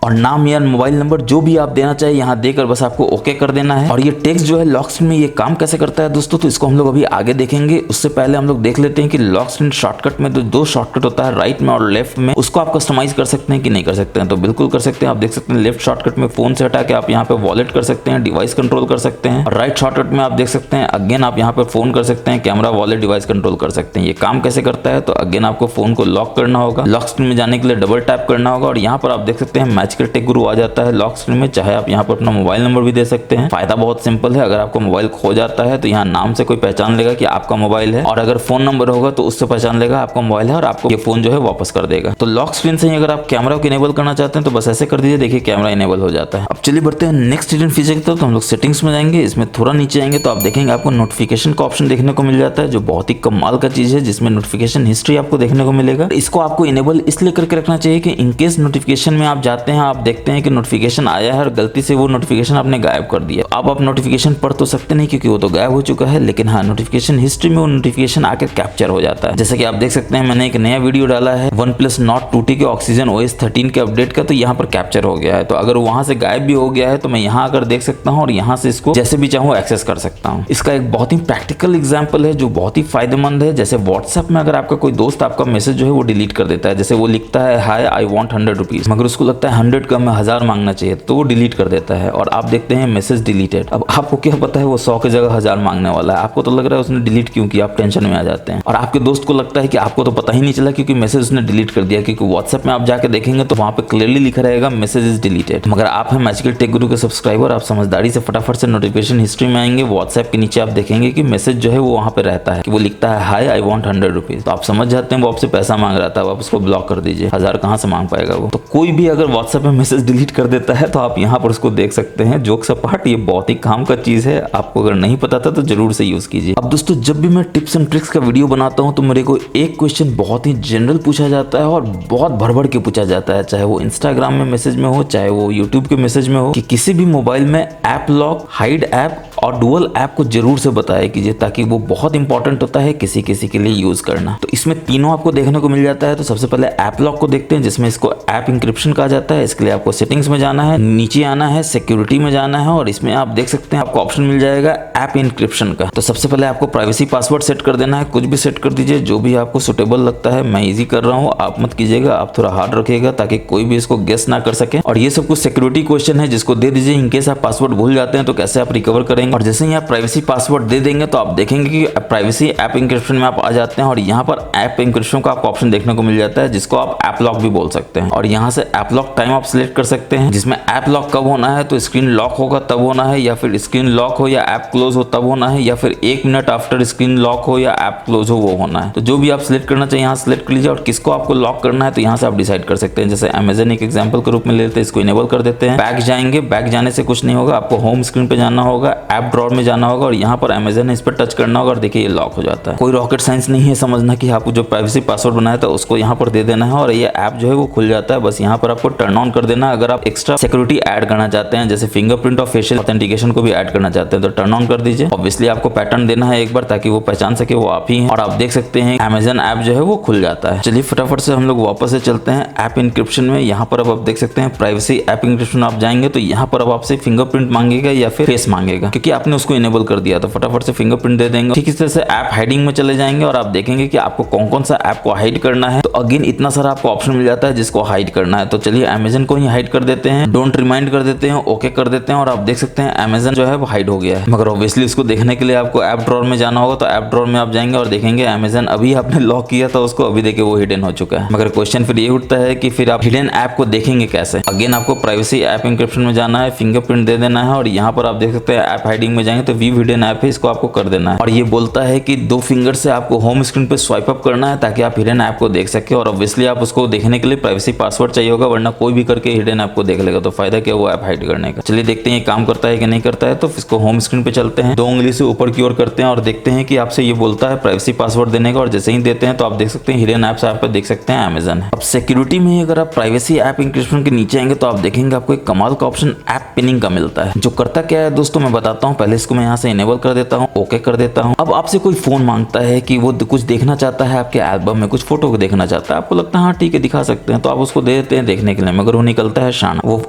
और नाम या मोबाइल नंबर जो भी आप देना चाहिए यहाँ देकर बस आपको ओके कर देना है। और ये टेक्स्ट जो है लॉक स्क्रीन में ये काम कैसे करता है दोस्तों, तो इसको हम लोग अभी आगे देखेंगे। उससे पहले हम लोग देख लेते हैं कि लॉक स्क्रीन शॉर्टकट में तो दो शॉर्टकट होता है, राइट में और लेफ्ट में। उसको आप कस्टमाइज कर सकते हैं कि नहीं कर सकते हैं, तो बिल्कुल कर सकते हैं। आप देख सकते हैं लेफ्ट शॉर्टकट में फोन से हटा के आप यहाँ पे वॉलेट कर सकते हैं, डिवाइस कंट्रोल कर सकते हैं। और राइट शॉर्टकट में आप देख सकते हैं अगेन आप यहाँ पे फोन कर सकते हैं, कैमरा, वॉलेट, डिवाइस कंट्रोल कर सकते हैं। ये काम कैसे करता है, तो अगेन आपको फोन को लॉक करना होगा, लॉक स्क्रीन में जाने के लिए डबल टैप करना होगा और यहाँ पर आप देख सकते हैं मैच मैजिकल टेक गुरु आ जाता है लॉक स्क्रीन में। चाहे आप यहाँ पर अपना मोबाइल नंबर भी दे सकते हैं। फायदा बहुत सिंपल है, अगर आपका मोबाइल खो जाता है तो यहाँ नाम से कोई पहचान लेगा कि आपका मोबाइल है, और अगर फोन नंबर होगा तो उससे पहचान लेगा आपका मोबाइल है और आपको ये फोन जो है वापस कर देगा। तो लॉक स्क्रीन से ही अगर आप कैमरा को इनेबल करना चाहते हैं तो बस ऐसे कर दीजिए, देखिए कैमरा इनेबल हो जाता है। अब चलिए बढ़ते हैं नेक्स्ट हिडन फीचर की तरफ। तो हम लोग सेटिंग्स में जाएंगे, इसमें थोड़ा नीचे आएंगे तो आप देखेंगे आपको नोटिफिकेशन का ऑप्शन देखने को मिल जाता है, जो बहुत ही कमाल का चीज है, जिसमें नोटिफिकेशन हिस्ट्री आपको देखने को मिलेगा। इसको आपको इनेबल इसलिए करके रखना चाहिए कि इनकेस नोटिफिकेशन में आप जाते हैं, आप देखते हैं कि नोटिफिकेशन आया है और गलती से वो नोटिफिकेशन आपने गायब कर दिया। अब आप नोटिफिकेशन पढ़ तो सकते नहीं क्योंकि वो तो गायब हो चुका है, लेकिन हाँ नोटिफिकेशन हिस्ट्री में वो नोटिफिकेशन आकर कैप्चर हो जाता है। जैसे कि आप देख सकते हैं मैंने एक नया वीडियो डाला है OnePlus Nord 2T के ऑक्सीजन OS 13 के अपडेट का, तो यहाँ पर कैप्चर हो गया है। तो अगर वहां से गायब भी हो गया है तो मैं यहाँ आकर देख सकता हूँ और यहाँ से इसको जैसे भी चाहूँ एक्सेस कर सकता हूँ। इसका एक बहुत ही प्रैक्टिकल एग्जाम्पल है जो बहुत ही फायदेमंद है। जैसे व्हाट्सएप में अगर आपका कोई दोस्त आपका मैसेज जो है वो डिलीट कर देता है, जैसे वो लिखता है हाय आई वांट 100 रुपीज, मगर उसको लगता है 100 का मैं 1000 मांगना चाहिए, तो वो डिलीट कर देता है और आप देखते हैं मैसेज डिलीटेड। अब आपको क्या पता है वो 100 की जगह 1000 मांगने वाला है, आपको तो लग रहा है उसने डिलीट क्यों किया, आप टेंशन में आ जाते हैं। और आपके दोस्त को लगता है कि आपको तो पता ही नहीं चला क्योंकि मैसेज उसने डिलीट कर दिया, क्योंकि व्हाट्सएप में आप जाके देखेंगे तो वहां पे क्लियरली लिखा रहेगा मैसेज इज डिलीटेड। मगर आप हैं मैजिकल टेक गुरु के सब्सक्राइबर, आप समझदारी से फटाफट से नोटिफिकेशन हिस्ट्री में आएंगे, व्हाट्सएप के नीचे आप देखेंगे कि मैसेज जो है वो वहां पे रहता है कि वो लिखता है हाय आई वांट 100 रुपीज। तो आप समझ जाते हैं वो आपसे पैसा मांग रहा था, आप उसको ब्लॉक कर दीजिए, 1000 कहां से मांग पाएगा वो। तो कोई भी अगर व्हाट्सएप में मैसेज डिलीट कर देता है तो आप यहाँ पर उसको देख सकते हैं। जोक्स अपार्ट, ये बहुत ही काम का चीज है, आपको अगर नहीं पता था तो जरूर से यूज कीजिए। अब दोस्तों जब भी मैं टिप्स एंड ट्रिक्स का वीडियो बनाता हूँ तो मेरे को एक क्वेश्चन बहुत ही जनरल पूछा जाता है और बहुत भर भर के पूछा जाता है, चाहे वो इंस्टाग्राम में मैसेज में हो, चाहे वो यूट्यूब के मैसेज में हो, कि किसी भी मोबाइल में ऐप लॉक, हाइड ऐप और डुअल ऐप को जरूर से बताया कीजिए, ताकि वो बहुत इंपॉर्टेंट होता है किसी किसी के लिए यूज करना। तो इसमें तीनों आपको देखने को मिल जाता है। तो सबसे पहले ऐप लॉक को देखते हैं, जिसमें इसको ऐप इंक्रिप्शन कहा जाता है। इसके लिए आपको सेटिंग्स में जाना है, नीचे आना है, सिक्योरिटी में जाना है और इसमें आप देख सकते हैं आपको ऑप्शन मिल जाएगा ऐप इंक्रिप्शन का। तो सबसे पहले आपको प्राइवेसी पासवर्ड सेट कर देना है, कुछ भी सेट कर दीजिए जो भी आपको सुटेबल लगता है। मैं इजी कर रहा हूँ, आप मत कीजिएगा, आप थोड़ा हार्ड रखिएगा ताकि कोई भी इसको गेस ना कर सके। और ये सब कुछ सिक्योरिटी क्वेश्चन है जिसको दे दीजिए, इनकेस आप पासवर्ड भूल जाते हैं तो कैसे आप रिकवर करेंगे। और जैसे ही आप प्राइवेसी पासवर्ड दे देंगे तो आप देखेंगे कि प्राइवेसी ऐप इंक्रिप्शन में आप आ जाते हैं और यहाँ पर ऐप इंक्रिप्शन का आपको ऑप्शन देखने को मिल जाता है, जिसको आप ऐप लॉक भी बोल सकते हैं। और यहाँ से ऐप लॉक टाइम आप सिलेक्ट कर सकते हैं, जिसमें ऐप लॉक कब होना है, तो स्क्रीन लॉक होगा तब होना है, या फिर स्क्रीन लॉक हो या ऐप क्लोज हो तब होना है, या फिर 1 मिनट आफ्टर स्क्रीन लॉक हो या ऐप क्लोज हो वो होना है। तो जो भी आप सिलेक्ट करना चाहिए यहाँ सिलेक्ट कर लीजिए। और किसको आपको लॉक करना है तो यहाँ से आप डिसाइड कर सकते हैं। जैसे अमेजन एक एग्जाम्पल के रूप में लेते हैं, इसको इनेबल कर देते हैं। बैक जाएंगे, बैक जाने से कुछ नहीं होगा, आपको होम स्क्रीन पे जाना होगा, ऐप ड्रॉअर में जाना होगा और यहाँ पर अमेजन है इस पर टच करना होगा और देखिए ये लॉक हो जाता है। कोई रॉकेट साइंस नहीं है समझना कि आपको जो प्राइवेसी पासवर्ड बनाया था उसको यहाँ पर दे देना है और ये ऐप जो है वो खुल जाता है। बस यहाँ पर आपको टर्न ऑन कर देना है। अगर आप एक्स्ट्रा सिक्योरिटी ऐड करना चाहते हैं, जैसे फिंगरप्रिंट और फेशियल ऑथेंटिकेशन को भी ऐड करना चाहते हैं, तो टर्न ऑन कर दीजिए। ऑब्वियसली आपको पैटर्न देना है एक बार ताकि वो पहचान सके वो आप ही हैं। और आप देख सकते हैं अमेजन ऐप जो है वो खुल जाता है। चलिए फटाफट से हम लोग वापस से चलते हैं ऐप इंक्रिप्शन में। यहाँ पर अब आप देख सकते हैं प्राइवेसी ऐप इंक्रिप्शन आप जाएंगे तो यहाँ पर अब आपसे फिंगरप्रिंट मांगेगा या फिर फेस मांगेगा, क्योंकि आपने उसको इनेबल कर दिया। तो फटाफट से फिंगरप्रिंट दे देंगे। ठीक इस तरह से ऐप हाइडिंग में चले जाएंगे और आप देखेंगे कि आपको कौन कौन सा ऐप को हाइड करना है। तो अगेन इतना सारा आपको ऑप्शन मिल जाता है जिसको हाइड करना है। तो चलिए अमेजन को ही हाइड कर देते हैं, डोंट रिमाइंड कर देते हैं, ओके कर देते हैं और आप देख सकते हैं अमेजन जो है वो हाइड हो गया है। मगर ऑब्वियसली उसको देखने के लिए आपको ऐप ड्रॉअर में जाना होगा। तो ऐप ड्रॉअर में आप जाएंगे और देखेंगे अमेजन अभी आपने लॉक किया था उसको, अभी देखिए वो हिडन हो चुका है। मगर क्वेश्चन फिर ये उठता है कि फिर आप हिडन ऐप को देखेंगे कैसे। अगेन आपको प्राइवेसी ऐप इंक्रिप्शन में जाना है, फिंगरप्रिंट दे देना है और यहाँ पर आप देख सकते हैं ऐप हाइडिंग में जाएंगे तो व्यू हिडन ऐप है, इसको आपको कर देना है। और ये बोलता है कि 2 फिंगर से आपको होम स्क्रीन पे स्वाइप अप करना है ताकि आप हिडन ऐप को देख सके। और ऑब्वियसली आप उसको देखने के लिए प्राइवेसी पासवर्ड चाहिए होगा, वरना कोई भी करके हिडन ऐप को देख लेगा। तो फायदा क्या वो ऐप हाइड करने का। चलिए देखते हैं काम करता है कि नहीं करता है। तो इसको होम स्क्रीन पे चलते हैं, 2 उंगली से ऊपर की ओर करते हैं और देखते हैं कि आपसे ये बोलता है प्राइवेसी पासवर्ड देने का। और जैसे ही देते हैं तो आप देख सकते हैं हिडन ऐप्स आप देख सकते हैं अमेजन है। अब सिक्योरिटी में अगर आप प्राइवेसी ऐप इंक्रिप्शन के नीचे आएंगे तो आप देखेंगे आपको एक कमाल का ऑप्शन ऐप पिनिंग का मिलता है, जो करता क्या है दोस्तों मैं बताता हूँ। पहले इसको मैं यहाँ से इनेबल कर देता हूँ, ओके कर देता हूँ। अब आपसे कोई फोन मांगता है कि वो कुछ देखना चाहता है आपके एल्बम में, कुछ फोटो को देखना चाहता है, आपको लगता है हाँ ठीक है दिखा सकते हैं, तो आप उसको दे देते हैं देखने के लिए। मगर वो निकलता है शाना, वो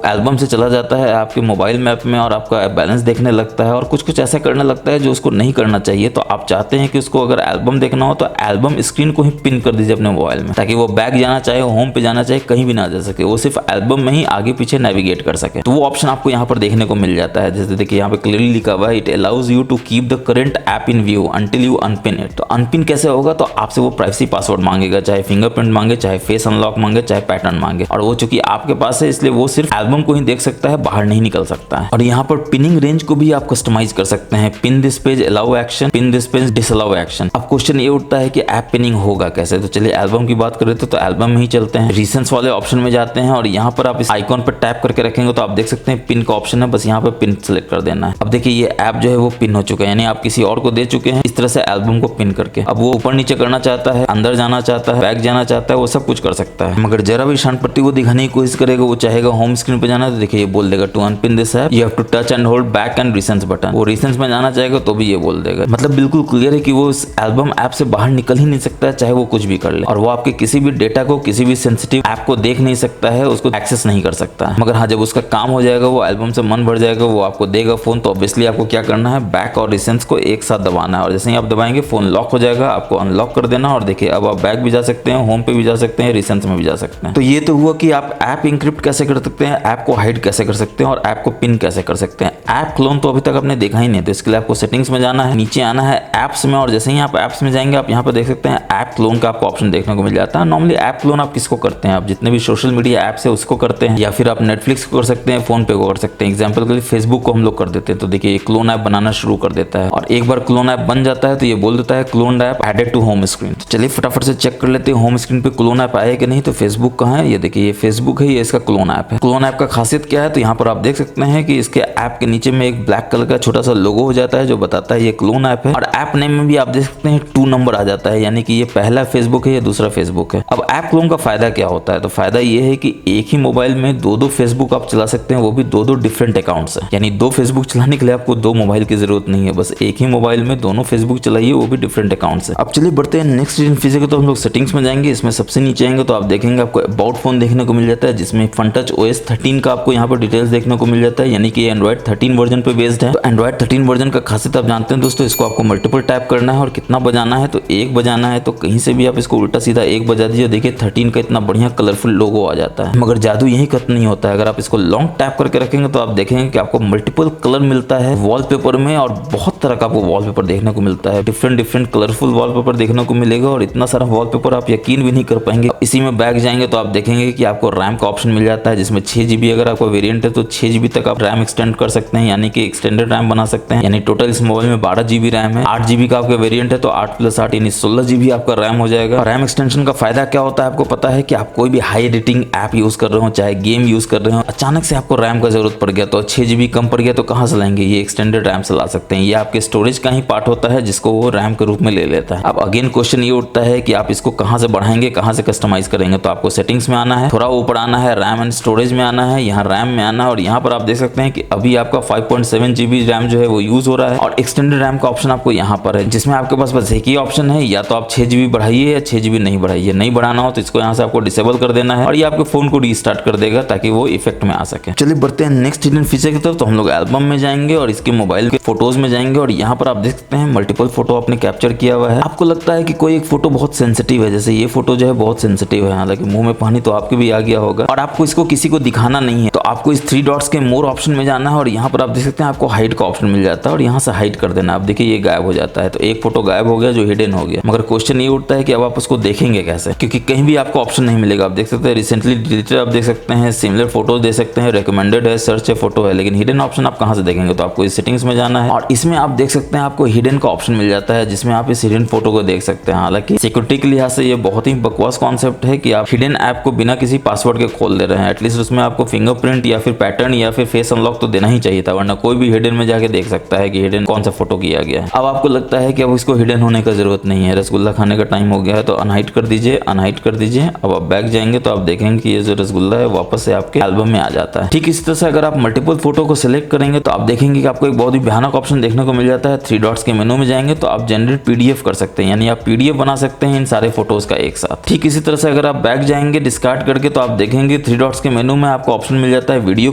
एल्बम से चला जाता है आपके मोबाइल मैप में और आपका बैलेंस देखने लगता है और कुछ कुछ ऐसा करने लगता है जो उसको नहीं करना चाहिए। तो आप चाहते हैं कि उसको अगर एल्बम देखना हो तो एल्बम स्क्रीन को ही पिन कर दीजिए अपने मोबाइल में, ताकि वो बैक जाना चाहे, होम पे जाना चाहे, कहीं भी ना जा सके, वो सिर्फ एल्बम में ही आगे पीछे नेविगेट कर सके। तो वो ऑप्शन आपको यहाँ पर देखने को मिल जाता है। जैसे देखिए यहाँ पे क्लियरली लिखा लिखा हुआ है it allows you to keep the current app in view until you unpin it. तो अनपिन कैसे होगा, तो आपसे वो प्राइवेसी पासवर्ड मांगेगा, चाहे फिंगरप्रिंट मांगे, चाहे फेस अनलॉक मांगे, चाहे पैटर्न मांगे, और वो चूंकि आपके पास है इसलिए वो सिर्फ एल्बम को ही देख सकता है, बाहर नहीं निकल सकता है। और यहाँ पर पिनिंग रेंज को भी आप कस्टमाइज कर सकते हैं, pin this page allow action, pin this page disallow action. अब क्वेश्चन ये उठता है कि ऐप पिनिंग होगा कैसे, तो चलिए एल्बम की बात करें तो एल्बम में ही चलते हैं, रीसेंट्स वाले ऑप्शन में जाते हैं और यहाँ पर आप इस आइकॉन पर टैप करके रखेंगे तो आप देख सकते हैं पिन का ऑप्शन है, बस यहाँ पर पिन सेलेक्ट कर देना है। अब देखिए ये ऐप जो है वो पिन हो चुका है, यानी आप किसी और को दे चुके हैं इस तरह से एल्बम को पिन करके। अब वो ऊपर नीचे करना चाहता है, अंदर जाना चाहता है, बैक जाना चाहता है, वो सब कुछ कर सकता है, मगर जरा भी शांत पट्टी को दिखाने की कोशिश करेगा, वो चाहेगा होम स्क्रीन पे जाना तो देखिए ये बोल देगा to unpin this app you have to touch and hold back and recents button. वो रिसेंट्स में जाना चाहेगा तो भी ये बोल देगा। मतलब बिल्कुल क्लियर है कि वो इस एल्बम ऐप से बाहर निकल ही नहीं सकता है, चाहे वो कुछ भी कर ले, और वो आपके किसी भी डेटा को, किसी भी सेंसिटिव ऐप को देख नहीं सकता है, उसको एक्सेस नहीं कर सकता है। मगर हाँ, जब उसका काम हो जाएगा, वो एल्बम से मन भर जाएगा, वो आपको देगा फोन, तो ऑब्वियसली आपको क्या करना है, बैक और रिसेंट्स को एक साथ दबाना है, और जैसे ही आप दबाएंगे फोन लॉक हो जाएगा, आपको अनलॉक कर देना। और देखिए अब आप बैक भी जा सकते हैं, होम पे भी जा सकते हैं, रिसेंट्स में भी जा सकते हैं। तो ये तो हुआ कि आप ऐप इंक्रिप्ट कैसे कर सकते हैं, ऐप को हाइड कैसे कर सकते हैं और ऐप को पिन कैसे कर सकते हैं। ऐप क्लोन तो अभी तक आपने देखा ही नहीं, तो इसके लिए आपको सेटिंग्स में जाना है, नीचे आना है ऐप्स में, और जैसे ही आप ऐप्स में जाएंगे आप यहाँ पर देख सकते हैं ऐप क्लोन का आपको ऑप्शन देखने को मिल जाता है। नॉर्मली ऐप क्लोन आप किसको करते हैं, आप जितने भी सोशल मीडिया ऐप्स है उसको करते हैं, या फिर आप नेटफ्लिक्स को कर सकते हैं, फोन पे को कर सकते हैं। एग्जाम्पल के लिए फेसबुक को हम लोग कर देते हैं, तो देखिए ये क्लोन ऐप बनाना शुरू कर देता है, और एक बार क्लोन ऐप बन जाता है तो ये बोल देता है clone app added to home screen. तो चलिए फटाफट से चेक कर लेते हैं होम स्क्रीन पे क्लोन ऐप आया कि नहीं। तो फेसबुक कहाँ है, ये देखिए ये फेसबुक है, ये इसका क्लोन ऐप है। क्लोन ऐप का खासियत क्या है, तो यहाँ पर आप देख सकते हैं कि इसके ऐप के नीचे में एक ब्लैक कलर का छोटा सा लोगो हो जाता है जो बताता है ये क्लोन ऐप है, और ऐप नेम में भी आप देख सकते हैं 2 नंबर आ जाता है, यानी कि ये पहला फेसबुक है, ये दूसरा फेसबुक है। अब ऐप क्लोन का फायदा क्या होता है, तो फायदा ये है कि एक ही मोबाइल में दो फेसबुक आप चला सकते हैं, वो भी दो डिफरेंट अकाउंट से, यानी 2 फेसबुक चलाने के लिए आपको 2 मोबाइल की जरूरत नहीं है, बस एक ही मोबाइल में दोनों फेसबुक चलाइए, वो भी डिफरेंट अकाउंट से। अब चलिए बढ़ते हैं नेक्स्ट फीचर को, तो हम लोग सेटिंग्स में जाएंगे, इसमें सबसे नीचे आएंगे तो आप देखेंगे आपको अबाउट फोन देखने को मिल जाता है, जिसमें FunTouch OS 13 का आपको यहाँ पर डिटेल्स देखने को मिल जाता है, यानी कि एंड्रॉइड 13 वर्जन पे बेस्ड है। तो एंड्रॉइड 13 वर्जन का खासियत आप जानते हैं दोस्तों, इसको आपको मल्टीपल टैप करना है, और कितना बजाना है, तो 1 बजाना है, तो कहीं से भी आप इसको उल्टा सीधा 1 बजा दीजिए, देखिए 13 का इतना बढ़िया कलरफुल लोगो आ जाता है। मगर जादू यही खत्म नहीं होता है, अगर आप इसको लॉन्ग टैप करके रखेंगे तो आप देखेंगे कि आपको मल्टीपल कलर मिलता है वॉलपेपर में, और बहुत तरह का आपको वॉलपेपर देखने को मिलता है, डिफरेंट कलरफुल वॉलपेपर देखने को मिलेगा, और इतना सारा वॉलपेपर आप यकीन भी नहीं कर पाएंगे। इसी में बैक जाएंगे तो आप देखेंगे कि आपको रैम का ऑप्शन मिल जाता है, जिसमें 6 GB अगर आपका वेरिएंट है तो 6 GB तक आप रैम एक्सटेंड कर सकते हैं, यानी कि एक्सटेंडेड रैम बना सकते हैं, यानी टोटल इस मोबाइल में 12 GB रैम है। 8 GB का आपका वेरिएंट है तो 8 + 8 यानी 16 GB आपका रैम हो जाएगा। रैम एक्सटेंशन का फायदा क्या होता है आपको पता है, कि आप कोई भी हाई एडिटिंग ऐप यूज कर रहे हो, चाहे गेम यूज कर रहे हो, अचानक से आपको रैम का जरूरत पड़ गया, तो 6 GB कम पड़ गया तो कहां से लाएंगे, ये एक्सटेंडेड रैम से ला सकते हैं। ये आपके स्टोरेज का ही पार्ट होता है जिसको वो रैम के रूप में ले लेता है। अब अगेन क्वेश्चन ये उठता है कि आप इसको कहां से बढ़ाएंगे, कहां से कस्टमाइज करेंगे, तो आपको सेटिंग्स में आना है, थोड़ा ऊपर आना है, रैम एंड स्टोरेज में आना है, यहाँ रैम में आना है, और यहाँ पर आप देख सकते हैं कि अभी आपका 5.7 GB रैम जो है वो यूज हो रहा है, और एक्सटेंडेड रैम का ऑप्शन आपको यहाँ पर है, जिसमें आपके पास बस एक ही ऑप्शन है, या तो आप 6 GB बढ़ाइए या 6 GB नहीं बढ़ाइए। नहीं बढ़ाना हो तो इसको यहाँ से आपको डिसेबल कर देना है, और ये आपके फोन को रीस्टार्ट कर देगा ताकि वो इफेक्ट में आ सके। चलिए बढ़ते हैं नेक्स्ट हिडन फीचर की तरफ, तो हम लोग एल्बम में जाएंगे और इसके मोबाइल के फोटोज में जाएंगे, और यहाँ पर आप देख सकते हैं मल्टीपल फोटो आपने कैप्चर किया हुआ है। आपको लगता है कि कोई एक फोटो बहुत सेंसिटिव है, जैसे ये फोटो जो है बहुत सेंसिटिव है, हालांकि मुंह में पानी तो आपके भी आ गया होगा, और आपको इसको किसी को दिखाना नहीं है, तो आपको इस 3 डॉट्स के मोर ऑप्शन में जाना है, और यहाँ पर आप देख सकते हैं आपको हाइड का ऑप्शन मिल जाता है, और यहाँ से हाइड कर देना। आप देखिए ये गायब हो जाता है, तो एक फोटो गायब हो गया जो हिडन हो गया। मगर क्वेश्चन ये उठता है कि अब आप उसको देखेंगे कैसे, क्योंकि कहीं भी आपको ऑप्शन नहीं मिलेगा। आप देख सकते हैं रिसेंटली डिलीटेड आप देख सकते हैं, सिमिलर फोटो दे सकते हैं, रिकमेंडेड है, सर्च है, फोटो है, लेकिन हिडन ऑप्शन आप कहां से देखेंगे, तो आपको इस सेटिंग्स में जाना है, और इसमें आप देख सकते हैं आपको हिडन का ऑप्शन मिल जाता है, जिसमें आप इस हिडन फोटो को देख सकते हैं। हालांकि सिक्योरिटी के लिहाज से ये बहुत ही बकवास कॉन्सेप्ट है कि आप हिडन ऐप को बिना किसी पासवर्ड के खोल दे रहे हैं। एटलीस्ट उसमें आपको फिंगरप्रिंट या फिर पैटर्न या फिर फेस अनलॉक तो देना ही चाहिए था, वरना कोई भी हिडन में जाके देख सकता है कि हिडन कौन सा फोटो किया गया है। अब आपको लगता है कि अब इसको हिडन होने का जरूरत नहीं है, रसगुल्ला खाने का टाइम हो गया है, तो अनहाइड कर दीजिए, अनहाइड कर दीजिए। अब आप बैक जाएंगे तो आप देखेंगे कि ये जो रसगुल्ला है वापस से आपके एल्बम में आ जाता है। ठीक इसी तरह से अगर आप मल्टीपल फोटो को सिलेक्ट करेंगे तो आप देखेंगे कि आपको एक बहुत ही भयानक ऑप्शन देखने को मिल जाता है। 3 डॉट्स के मेनू में जाएंगे तो आप जनरेट PDF कर सकते हैं, यानी आप PDF बना सकते हैं इन सारे फोटोज का एक साथ। ठीक इसी तरह से अगर आप बैक जाएंगे डिस्कार्ड करके तो आप देखेंगे 3 डॉट्स के मेनू में आपको ऑप्शन मिल जाता है वीडियो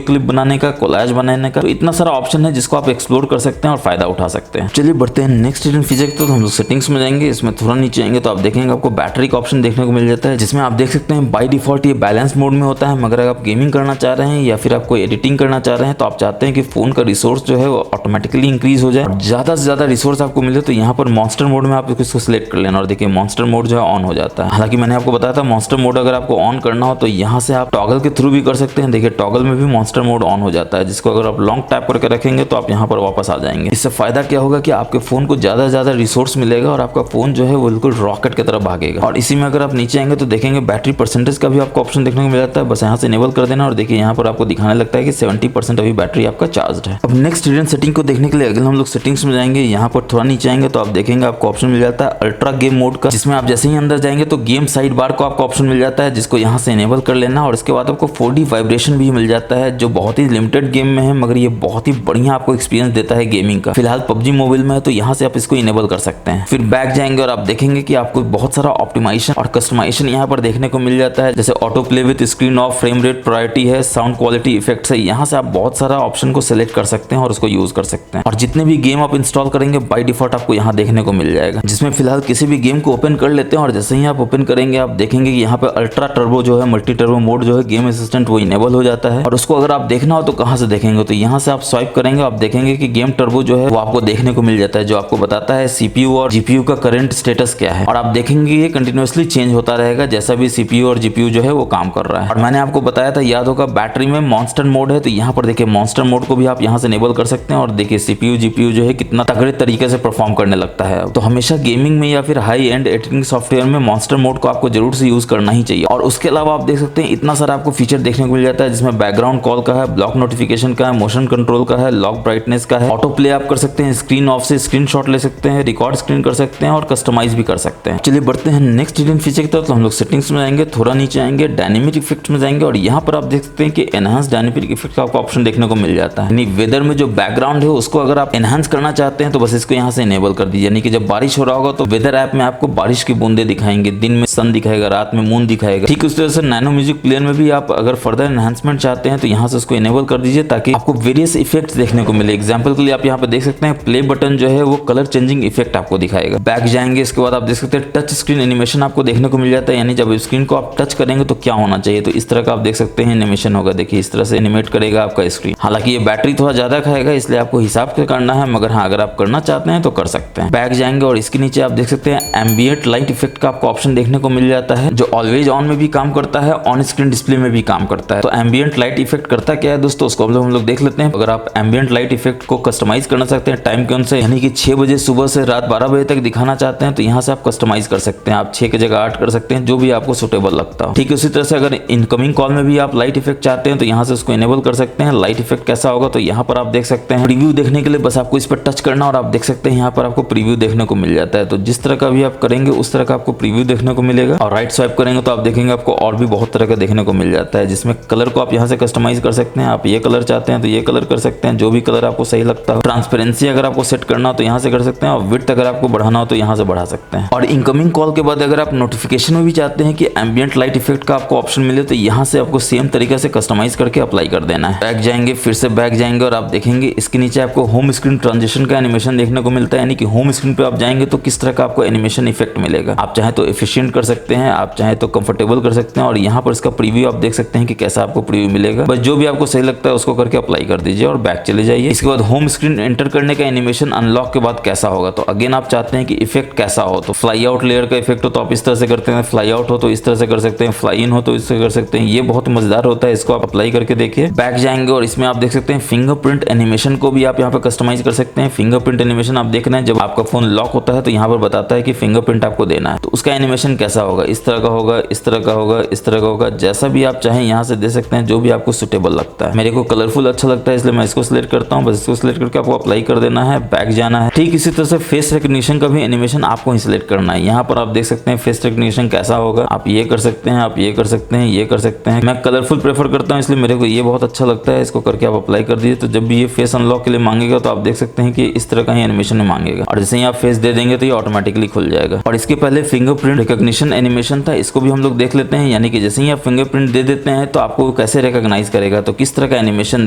क्लिप बनाने का, कोलाज बनाने का। तो इतना सारा ऑप्शन है जिसको आप एक्सप्लोर कर सकते हैं और फायदा उठा सकते हैं। चलिए बढ़ते हैं नेक्स्ट हिडन फीचर तो हम लोग सेटिंग्स में जाएंगे, इसमें थोड़ा नीचे आएंगे तो आप देखेंगे आपको बैटरी का ऑप्शन देखने को मिल जाता है, जिसमें आप देख सकते हैं बाय डिफॉल्ट ये बैलेंस मोड में होता है। मगर अगर आप गेमिंग करना चाह रहे हैं या फिर आप कोई एडिटिंग करना चाह रहे हैं तो आप चाहते हैं कि फोन का रिसोर्स जो जो है वो ऑटोमेटिकली इंक्रीज हो जाए और ज्यादा से ज्यादा रिसोर्स आपको मिले तो यहाँ पर मॉन्स्टर मोड में आप इसको सिलेक्ट कर लेना और देखिए मॉन्स्टर मोड जो है ऑन हो जाता है। हालांकि मैंने आपको बताया था मॉन्स्टर मोड अगर आपको ऑन करना हो तो यहाँ से आप टॉगल के थ्रू भी कर सकते हैं। देखिए टॉगल में भी मॉन्स्टर मोड ऑन हो जाता है, जिसको अगर आप लॉन्ग टैप करके रखेंगे तो आप यहाँ पर वापस आ जाएंगे। इससे फायदा क्या होगा कि आपके फोन को ज्यादा से ज्यादा रिसोर्स मिलेगा और आपका फोन जो है वो बिल्कुल रॉकेट की तरह भागेगा। और इसी में अगर आप नीचे आएंगे तो देखेंगे बैटरी परसेंटेज का भी आपको ऑप्शन देखने को मिल जाता है। बस यहाँ से इनेबल कर देना और देखिए यहाँ पर आपको दिखाने लगता है कि 70% अभी बैटरी आपका चार्ज है। अब नेक्स्ट हिडन सेटिंग को देखने के लिए अगर हम लोग सेटिंग्स में जाएंगे, यहाँ पर थोड़ा नीचे आएंगे तो आप देखेंगे आपको ऑप्शन मिल जाता है अल्ट्रा गेम मोड का, जिसमें आप जैसे ही अंदर जाएंगे तो गेम साइड बार को आपको ऑप्शन मिल जाता है, जिसको यहाँ से इनेबल कर लेना और इसके बाद आपको 4D वाइब्रेशन भी मिल जाता है, जो बहुत ही लिमिटेड गेम में है मगर ये बहुत ही बढ़िया आपको एक्सपीरियंस देता है गेमिंग का। फिलहाल PUBG मोबाइल में है तो यहाँ से आप इसको इनेबल कर सकते हैं। फिर बैक जाएंगे और आप देखेंगे कि आपको बहुत सारा ऑप्टिमाइजेशन और कस्टमाइजेशन यहाँ पर देखने को मिल जाता है, जैसे auto play with screen of, frame rate priority है, साउंड क्वालिटी इफेक्ट्स है। यहाँ से आप बहुत सारा ऑप्शन को सिलेक्ट कर सकते हैं और उसको यूज कर सकते हैं। और जितने भी गेम आप इंस्टॉल करेंगे बाय डिफॉल्ट आपको यहाँ देखने को मिल जाएगा, जिसमें फिलहाल किसी भी गेम को ओपन कर लेते हैं और जैसे ही आप ओपन करेंगे आप देखेंगे कि यहाँ पे अल्ट्रा टर्बो जो है मल्टी टर्बो मोड जो है गेम असिस्टेंट वो इनेबल हो जाता है। और उसको अगर आप देखना हो तो कहाँ से देखेंगे, तो यहाँ से आप स्वाइप करेंगे, आप देखेंगे कि गेम टर्बो जो है वो आपको देखने को मिल जाता है, जो आपको बताता है CPU और GPU का करंट स्टेटस क्या है। और आप देखेंगे ये कंटिन्यूअसली चेंज होता रहेगा जैसा भी CPU और GPU जो है वो काम कर रहा है। और मैंने आपको बताया था, याद होगा, बैटरी में मॉन्स्टर मोड है, तो यहाँ पर देखिए मॉन्स्टर मोड को भी आप यहाँ से इनेबल कर सकते हैं और देखिए CPU GPU जो है कितना तगड़े तरीके से परफॉर्म करने लगता है। तो हमेशा गेमिंग में या फिर हाई एंड एडिटिंग सॉफ्टवेयर में मॉन्स्टर मोड को आपको जरूर से यूज करना ही चाहिए। और उसके अलावा आप देख सकते हैं इतना सारा आपको फीचर देखने को मिल जाता है, जिसमें बैकग्राउंड कॉल का है, ब्लॉक नोटिफिकेशन का है, मोशन कंट्रोल का है, लॉक ब्राइटनेस का है, ऑटो प्ले आप कर सकते हैं, स्क्रीन ऑफ से स्क्रीनशॉट ले सकते हैं, रिकॉर्ड स्क्रीन कर सकते हैं और कस्टमाइज भी कर सकते हैं। चलिए बढ़ते हैं नेक्स्ट हिडन फीचर की तरफ। तो हम लोग सेटिंग्स में जाएंगे, थोड़ा नीचे आएंगे, डायनेमिक इफेक्ट में जाएंगे और यहाँ पर आप देख सकते हैं कि एनहांस डायनेमिक इफेक्ट का आपको ऑप्शन देखने को मिल जाता है। यानी वेदर में जो बैकग्राउंड है उसको अगर आप एनहांस करना चाहते हैं तो बस इसको यहाँ से इनेबल कर दीजिए। यानी कि जब बारिश हो रहा होगा तो वेदर ऐप में आपको बारिश की बूंदे दिखाएंगे, दिन में सन दिखाएगा, रात में मून दिखाएगा। ठीक उस तरह से नैनो म्यूजिक प्लेयर में भी आप अगर फर्दर एनहांसमेंट चाहते हैं तो यहाँ से उसको इनेबल कर दीजिए ताकि आपको वेरियस इफेक्ट्स देखने को मिले। एग्जांपल के लिए आप यहाँ पे देख सकते हैं प्ले बटन जो है वो कलर चेंजिंग इफेक्ट आपको दिखाएगा। बैक जाएंगे, इसके बाद आप देख सकते हैं टच स्क्रीन एनिमेशन आपको देखने को मिल जाता है, यानी जब स्क्रीन को आप टच करेंगे तो क्या होना चाहिए, तो इस तरह का आप देख सकते हैं एनिमेशन होगा। देखिए इस तरह से एनिमेट करेगा आपका स्क्रीन। हालांकि ये बैटरी थोड़ा ज्यादा खाएगा इसलिए आपको हिसाब से करना है, मगर हाँ अगर आप करना चाहते हैं तो कर सकते हैं। बैक जाएंगे और इसके नीचे आप देख सकते हैं एम्बिएंट लाइट इफेक्ट का आपको ऑप्शन देखने को मिल जाता है, जो ऑलवेज ऑन में भी काम करता है, ऑन स्क्रीन डिस्प्ले में भी काम करता है। तो एम्बिएंट लाइट इफेक्ट करता क्या है दोस्तों, उसको हम लोग देख लेते हैं। अगर आप एम्बिएंट लाइट इफेक्ट को कस्टमाइज करना चाहते हैं टाइम के अनुसार, यानी कि 6 बजे सुबह से रात 12 बजे तक दिखाना चाहते हैं तो यहाँ से आप कस्टमाइज कर सकते हैं। आप 6 की जगह 8 कर सकते हैं, जो भी आपको सुटेबल लगता हो। ठीक है, उसी तरह से अगर इनकमिंग कॉल में भी आप लाइट इफेक्ट चाहते हैं तो यहाँ से उसको इनेबल कर सकते हैं। लाइट इफेक्ट कैसा होगा, तो यहाँ पर आप देख सकते हैं प्रीव्यू देखने के लिए बस आपको इस पर टच करना और आप देख सकते हैं यहाँ पर आपको प्रीव्यू देखने को मिल जाता है। तो जिस तरह का भी आप करेंगे उस तरह का आपको प्रीव्यू देखने को मिलेगा। और राइट स्वाइप करेंगे तो आप देखेंगे आपको और भी बहुत तरह का देखने को मिल जाता है, जिसमें कलर को आप यहाँ से कस्टमाइज कर सकते हैं। आप ये कलर चाहते हैं तो ये कलर कर सकते हैं, जो भी कलर आपको सही लगता हो। ट्रांसपेरेंसी अगर आपको सेट करना हो तो यहाँ से कर सकते हैं और विड्थ अगर आपको बढ़ाना हो तो यहाँ से बढ़ा सकते हैं। और इनकमिंग कॉल के बाद अगर आप नोटिफिकेशन में भी चाहते हैं कि एम्बिएंट लाइट इफेक्ट का आपको ऑप्शन मिले तो यहाँ से आपको सेम तरीके से कस्टमाइज करके अप्लाई कर देना है। बैक जाएंगे, फिर से बैक जाएंगे और आप देखेंगे इसके नीचे आपको होम स्क्रीन ट्रांजिशन का एनिमेशन देखने को मिलता है, यानी कि होम स्क्रीन पे आप जाएंगे तो किस तरह का आपको एनिमेशन इफेक्ट मिलेगा। आप चाहे तो एफिशिएंट कर सकते हैं, आप चाहे तो कंफर्टेबल कर सकते हैं और यहाँ पर इसका प्रीव्यू आप देख सकते हैं कि कैसा आपको प्रीव्यू मिलेगा। बस जो भी आपको सही लगता है उसको करके अप्लाई कर दीजिए और बैक चले जाइए। इसके बाद होम स्क्रीन एंटर करने का एनिमेशन अनलॉक के बाद कैसा होगा, तो अगेन आप चाहते हैं कि इफेक्ट कैसा हो, तो फ्लाई आउट लेयर का इफेक्ट हो तो आप इस तरह से करते हैं, फ्लाई आउट हो तो इस तरह से कर सकते हैं, फ्लाई इन हो तो इससे कर सकते हैं। ये बहुत मजेदार होता है, इसको आप अप्लाई करके देखिए। बैक जाएंगे और इसमें आप देख सकते हैं फिंगरप्रिंट एनिमेशन को भी आप यहाँ पे कस्टमाइज कर सकते हैं। फिंगरप्रिंट एनिमेशन आप देख रहे हैं, जब आपका फोन लॉक होता है तो यहाँ पर बताता है कि फिंगरप्रिंट आपको देना है, तो उसका एनिमेशन कैसा होगा, इस तरह का होगा, इस तरह का होगा, इस तरह का होगा, जैसा भी आप चाहें यहाँ से दे सकते हैं, जो भी आपको सुटेबल लगता है। मेरे को कलरफुल अच्छा लगता है इसलिए मैं इसको सिलेक्ट करता हूँ। बस इसको सिलेक्ट करके आपको अप्लाई कर देना है, बैक जाना है। ठीक इसी तरह से फेस रिकग्निशन का भी एनिमेशन आपको ही सिलेक्ट करना है। यहाँ पर आप देख सकते हैं फेस रिकग्निशन कैसा होगा, आप ये कर सकते हैं, आप ये कर सकते हैं, ये कर सकते हैं। मैं कलरफुल प्रेफर करता हूँ इसलिए मेरे को ये बहुत अच्छा लगता है। इसको करके आप अप्लाई कर दीजिए, तो जब भी ये फेस अनलॉक के लिए मांगेगा तो आप देख सकते हैं कि इस तरह का ही एनिमेशन में मांगेगा और जैसे ही आप फेस दे देंगे तो ये ऑटोमेटिकली खुल जाएगा। और इसके पहले फिंगरप्रिंट रिकग्निशन एनिमेशन था, इसको भी हम लोग देख लेते हैं। यानी कि जैसे ही आप फिंगरप्रिंट दे देते हैं तो आपको कैसे रिकॉग्नाइज करेगा, तो किस तरह का एनिमेशन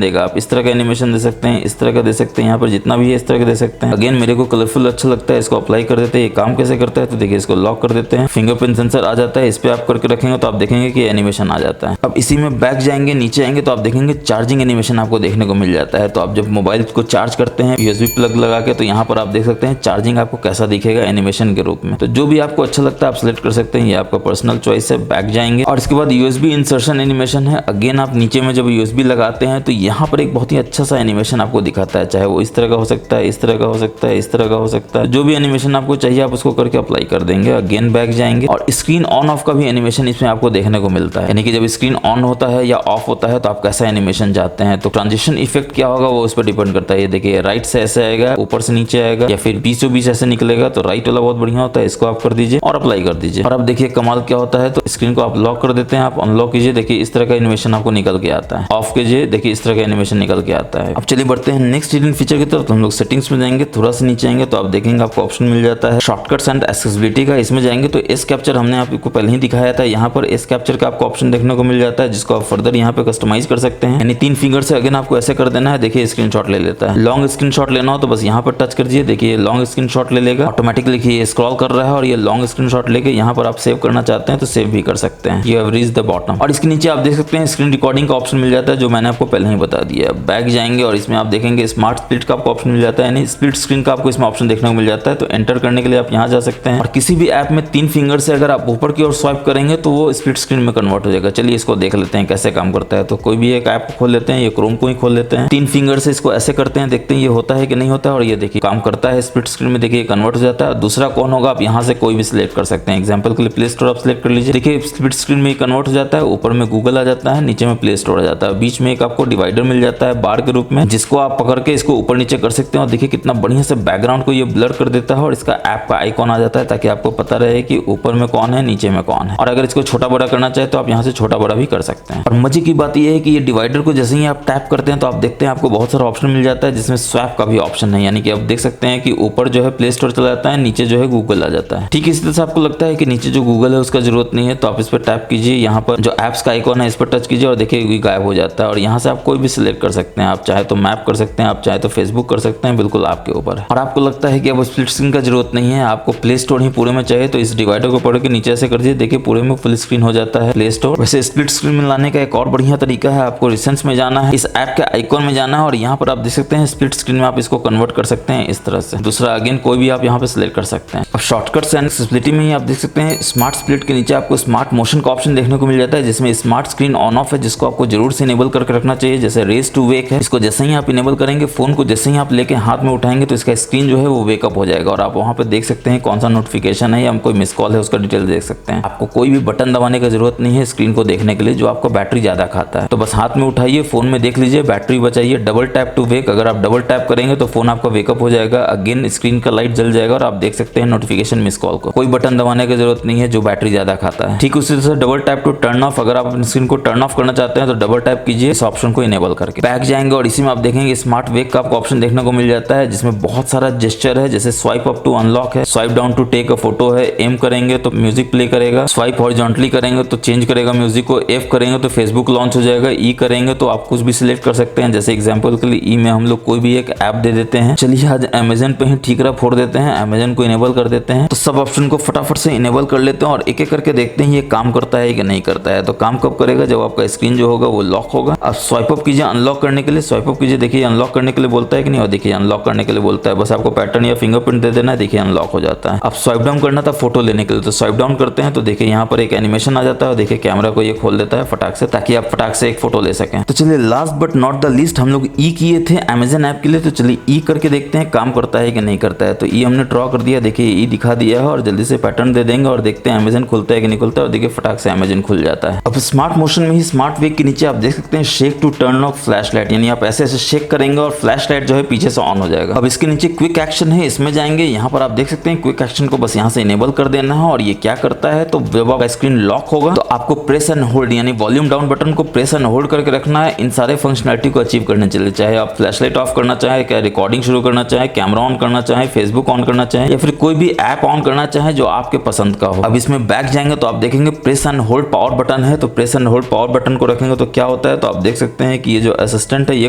देगा। आप इस तरह का एनिमेशन दे सकते हैं, इस तरह का दे सकते हैं, यहाँ पर जितना भी है इस तरह का दे सकते हैं। अगेन मेरे को कलरफुल अच्छा लगता है, इसको अप्लाई कर देते हैं। ये काम कैसे करता है, तो देखिए इसको लॉक कर देते हैं, फिंगरप्रिंट सेंसर आ जाता है, इस पे आप करके रखेंगे तो आप देखेंगे कि एनिमेशन आ जाता है। अब इसी में बैक जाएंगे, नीचे आएंगे तो आप देखेंगे चार्जिंग एनिमेशन आपको देखने को मिल जाता है। तो आप जब मोबाइल को चार्ज करते हैं USB प्लग लगा के, तो यहाँ पर आप देख सकते हैं चार्जिंग आपको कैसा दिखेगा एनिमेशन के रूप में। तो जो भी आपको अच्छा लगता है आप सिलेक्ट कर सकते हैं, ये आपका पर्सनल चॉइस है। बैक जाएंगे और इसके बाद USB इंसर्शन एनिमेशन है। अगेन आप नीचे में जब USB लगाते हैं तो यहाँ पर एक बहुत ही अच्छा सा एनिमेशन आपको दिखाता है, चाहे वो इस तरह का हो सकता है, इस तरह का हो सकता है, इस तरह का हो सकता है। जो भी एनिमेशन आपको चाहिए आप उसको करके अप्लाई कर देंगे। अगेन बैक जाएंगे और स्क्रीन ऑन ऑफ का भी एनिमेशन इसमें आपको देखने को मिलता है, यानी कि जब स्क्रीन ऑन होता है या ऑफ होता है तो आप कैसा एनिमेशन चाहते हैं। तो ट्रांजिशन इफेक्ट क्या होगा वो उस पर डिपेंड करता है। ये देखिए राइट से ऐसे आएगा, ऊपर से नीचे आएगा, या फिर बीचों बीच ऐसे निकलेगा। तो राइट वाला बहुत बढ़िया होता है, इसको आप कर दीजिए और अप्लाई कर दीजिए। और अब देखिए कमाल क्या होता है, तो स्क्रीन को आप लॉक कर देते हैं, आप अनलॉक कीजिए, देखिए इस तरह का एनिमेशन आपको निकल के आता है। ऑफ कीजिए, देखिए इस तरह का एनिमेशन निकल के आता है। अब चलिए बढ़ते हैं नेक्स्ट हिडन फीचर की तरफ। तो हम लोग सेटिंग्स में जाएंगे, थोड़ा सा नीचे आएंगे तो आप देखेंगे आपको ऑप्शन मिल जाता है शॉर्टकट्स एंड एक्सेसिबिलिटी का। इसमें जाएंगे तो एस कैप्चर हमने आपको पहले ही दिखाया था, यहाँ पर एस कैप्चर का आपको ऑप्शन देखने को मिल जाता है, जिसको आप फर्दर यहाँ पे कस्टमाइज कर सकते हैं। यानी 3 फिंगर से अगेन आपको ऐसे कर देना है, देखिए स्क्रीनशॉट ले लेता है। लॉन्ग स्क्रीनशॉट लेना हो तो बस यहाँ पर टच कर दीजिए, देखिए लॉन्ग स्क्रीनशॉट ले लेगा ऑटोमेटिकली। ये स्क्रॉल कर रहा है और ये लॉन्ग स्क्रीनशॉट लेके यहाँ पर आप सेव करना चाहते हैं तो सेव भी कर सकते हैं। ये हैव रीच्ड द बॉटम। और इसके नीचे आप देख सकते हैं स्क्रीन रिकॉर्डिंग का ऑप्शन मिल जाता है, जो मैंने आपको पहले ही बता दिया। बैक जाएंगे और इसमें आप देखेंगे स्मार्ट स्प्लिट का आपको ऑप्शन मिल जाता है, यानी स्प्लिट स्क्रीन का आपको इसमें ऑप्शन देखने को मिल जाता है। तो एंटर करने के लिए आप यहाँ जा सकते हैं और किसी भी ऐप में 3 फिंगर से अगर आप ऊपर की ओर स्वाइप करेंगे तो वो स्प्लिट स्क्रीन में कन्वर्ट हो जाएगा। चलिए इसको देख लेते हैं कैसे काम करता है। तो कोई भी एक ऐप को खोल लेते हैं, ये क्रोम को ही खोल लेते हैं, 3 फिंगर से इसको ऐसे करते हैं, देखते हैं ये होता है कि नहीं होता है। और ये देखिए काम करता है, स्प्लिट स्क्रीन में देखिए कन्वर्ट हो जाता है। दूसरा कौन होगा, आप यहाँ से कोई भी सिलेक्ट कर सकते हैं। एग्जाम्पल के लिए प्ले स्टोर आप सिलेक्ट कर लीजिए, देखिए स्प्लिट स्क्रीन में कन्वर्ट हो जाता है। ऊपर में गूगल आ जाता है, नीचे में प्ले स्टोर आ जाता है, बीच में एक आपको डिवाइडर मिल जाता है बार के रूप में, जिसको आप पकड़ के इसको ऊपर नीचे कर सकते हैं। और देखिए कितना बढ़िया से बैकग्राउंड को ये ब्लर कर देता है और इसका ऐप का आइकॉन आ जाता है, ताकि आपको पता रहे कि ऊपर में कौन है, नीचे में कौन है। और अगर इसको छोटा बड़ा करना चाहे तो आप यहाँ से छोटा बड़ा भी कर सकते हैं। और मजे की बात यह है कि ये डिवाइडर को जैसे ही आप टैप करते हैं तो आप देखते हैं आपको बहुत सारा ऑप्शन मिल जाता है, जिसमें स्वैप का भी ऑप्शन है। यानी कि आप देख सकते हैं कि ऊपर जो है प्ले स्टोर चला जाता है, नीचे जो है गूगल आ जाता है। ठीक है, इसी तरह से आपको लगता है कि नीचे जो गूगल है उसका जरूरत नहीं है तो आप इस पर टैप कीजिए, यहाँ पर जो एप्स का आइकॉन है इस पर टच कीजिए और देखिए ये गायब हो जाता है। और यहाँ से आप कोई भी सिलेक्ट कर सकते हैं, आप चाहे तो मैप कर सकते हैं, आप चाहे तो फेसबुक कर सकते हैं, बिल्कुल आपके ऊपर है। और आपको लगता है कि अब स्प्लिट स्क्रीन का जरूरत नहीं है, आपको प्ले स्टोर ही पूरे में चाहिए, तो इस डिवाइडर को पकड़ के नीचे से कर दीजिए, देखिए पूरे में फुल स्क्रीन हो जाता है प्ले स्टोर। वैसे स्प्लिट स्क्रीन में लाने का एक और बढ़िया तरीका है, आपको रिसेंट्स में जाना है, इस ऐप के आइकॉन में जाना है और यहाँ पर आप देख सकते हैं स्प्लिट स्क्रीन में आप इसको कन्वर्ट कर सकते हैं इस तरह से। दूसरा अगेन कोई भी आप यहाँ पे सिलेक्ट कर सकते हैं। अब शॉर्टकट्स एंड एक्सेसिबिलिटी में ही आप देख सकते हैं स्मार्ट स्प्लिट के नीचे आपको स्मार्ट मोशन का ऑप्शन देखने को मिल जाता है, जिसमें स्मार्ट स्क्रीन ऑन ऑफ है, जिसको आपको जरूर से इनेबल करके रखना चाहिए। जैसे रेस टू वेक है, इसको जैसे ही आप इनेबल करेंगे, फोन को जैसे ही आप लेके हाथ में उठाएंगे तो इसका स्क्रीन जो है वो वेकअप हो जाएगा और आप वहां पे देख सकते हैं कौन सा नोटिफिकेशन है या कोई मिस कॉल है उसका डिटेल देख सकते हैं। आपको कोई भी बटन दबाने की जरूरत नहीं है स्क्रीन को देखने के लिए, जो आपको बैटरी ज्यादा खाता है। तो बस हाथ में उठाइए, फोन में देख लीजिए, बैटरी बचाइए। डबल टैप टू वेक, अगर आप डबल टैप करेंगे तो फोन आपका वेकअप हो जाएगा, अगेन स्क्रीन का लाइट जल जाएगा और आप देख सकते हैं नोटिफिकेशन मिस कॉल को। कोई बटन दबाने की जरूरत नहीं है जो बैटरी ज्यादा खाता है। ठीक उसी तरह से double tap to turn off, अगर आप अपनी स्क्रीन को टर्न ऑफ करना चाहते हैं तो डबल टैप कीजिए इस ऑप्शन को इनेबल करके। बैक जाएंगे और इसी में आप देखेंगे स्मार्ट वेक का आपको ऑप्शन देखने को मिल जाता है, जिसमें बहुत सारा जेस्चर है, जैसे स्वाइप अप टू अनलॉक है, swipe down to take a photo है, एम करेंगे तो म्यूजिक प्ले करेगा, स्वाइप हॉरिजॉन्टली करेंगे तो चेंज करेगा म्यूजिक को, एफ करेंगे तो फेसबुक लॉन्च हो जाएगा, ई करेंगे तो आप कुछ भी सिलेक्ट कर सकते हैं। जैसे एग्जांपल के लिए ई में हम लोग कोई भी एक ऐप दे देते हैं। चलिए आज अमेजन पे ही ठीकरा फोड़ देते हैं, अमेजन को इनेबल कर देते हैं। तो सब ऑप्शन को फटाफट से इनेबल कर लेते हैं और एक एक करके देखते हैं ये काम करता है कि नहीं करता है। तो काम कब करेगा, जब आपका स्क्रीन जो होगा वो लॉक होगा। अब स्वाइप अप कीजिए अनलॉक करने के लिए, स्वाइप अप कीजिए, देखिए अनलॉक करने के लिए बोलता है कि नहीं, और देखिए अनलॉक करने के लिए बोलता है, बस आपको पैटर्न या फिंगरप्रिंट दे देना है, देखिए अनलॉक हो जाता है। अब स्वाइप डाउन करना था फोटो लेने के लिए, तो स्वाइप डाउन करते हैं तो देखिए यहाँ पर एक एनिमेशन आ जाता है और देखिए कैमरा को ये खोल देता है फटाक से, ताकि आप फटाक से एक फोटो ले सकें। तो चलिए last but not the least हम लोग ई किए थे अमेजन ऐप के लिए, तो चलिए ई करके देखते हैं काम करता है कि नहीं करता है। तो ई हमने ड्रॉ कर दिया, देखिए ई दिखा दिया है और जल्दी से पैटर्न दे देंगे और देखते हैं अमेजन खुलता है कि नहीं खुलता है, और देखिए फटाक से अमेजन खुल जाता है। अब स्मार्ट मोशन में ही स्मार्ट वेक के नीचे आप देख सकते हैं shake to turn off flash light, यानी आप ऐसे ऐसे शेक करेंगे और फ्लैश लाइट जो है पीछे से ऑन हो जाएगा। अब इसके नीचे क्विक एक्शन है, इसमें जाएंगे, यहाँ पर आप देख सकते हैं क्विक एक्शन को बस यहाँ से इनेबल कर देना है। और ये क्या करता है, तो जब आपका स्क्रीन लॉक होगा तो आपको प्रेस एंड होल्ड यानी वॉल्यूम डाउन बटन को प्रेस एंड होल्ड करके रखना है इन सारे फंक्शनलिटी को अचीव करने के लिए। चाहे आप फ्लैश लाइट ऑफ करना चाहे, क्या रिकॉर्डिंग शुरू करना चाहे, कैमरा ऑन करना चाहे, फेसबुक ऑन करना चाहे, या फिर कोई भी ऐप ऑन करना चाहे जो आपके पसंद का हो। अब इसमें बैक जाएंगे तो आप देखेंगे press and hold power button है, तो press and hold power button को रखेंगे तो क्या होता है, तो आप देख सकते हैं कि ये जो असिस्टेंट है ये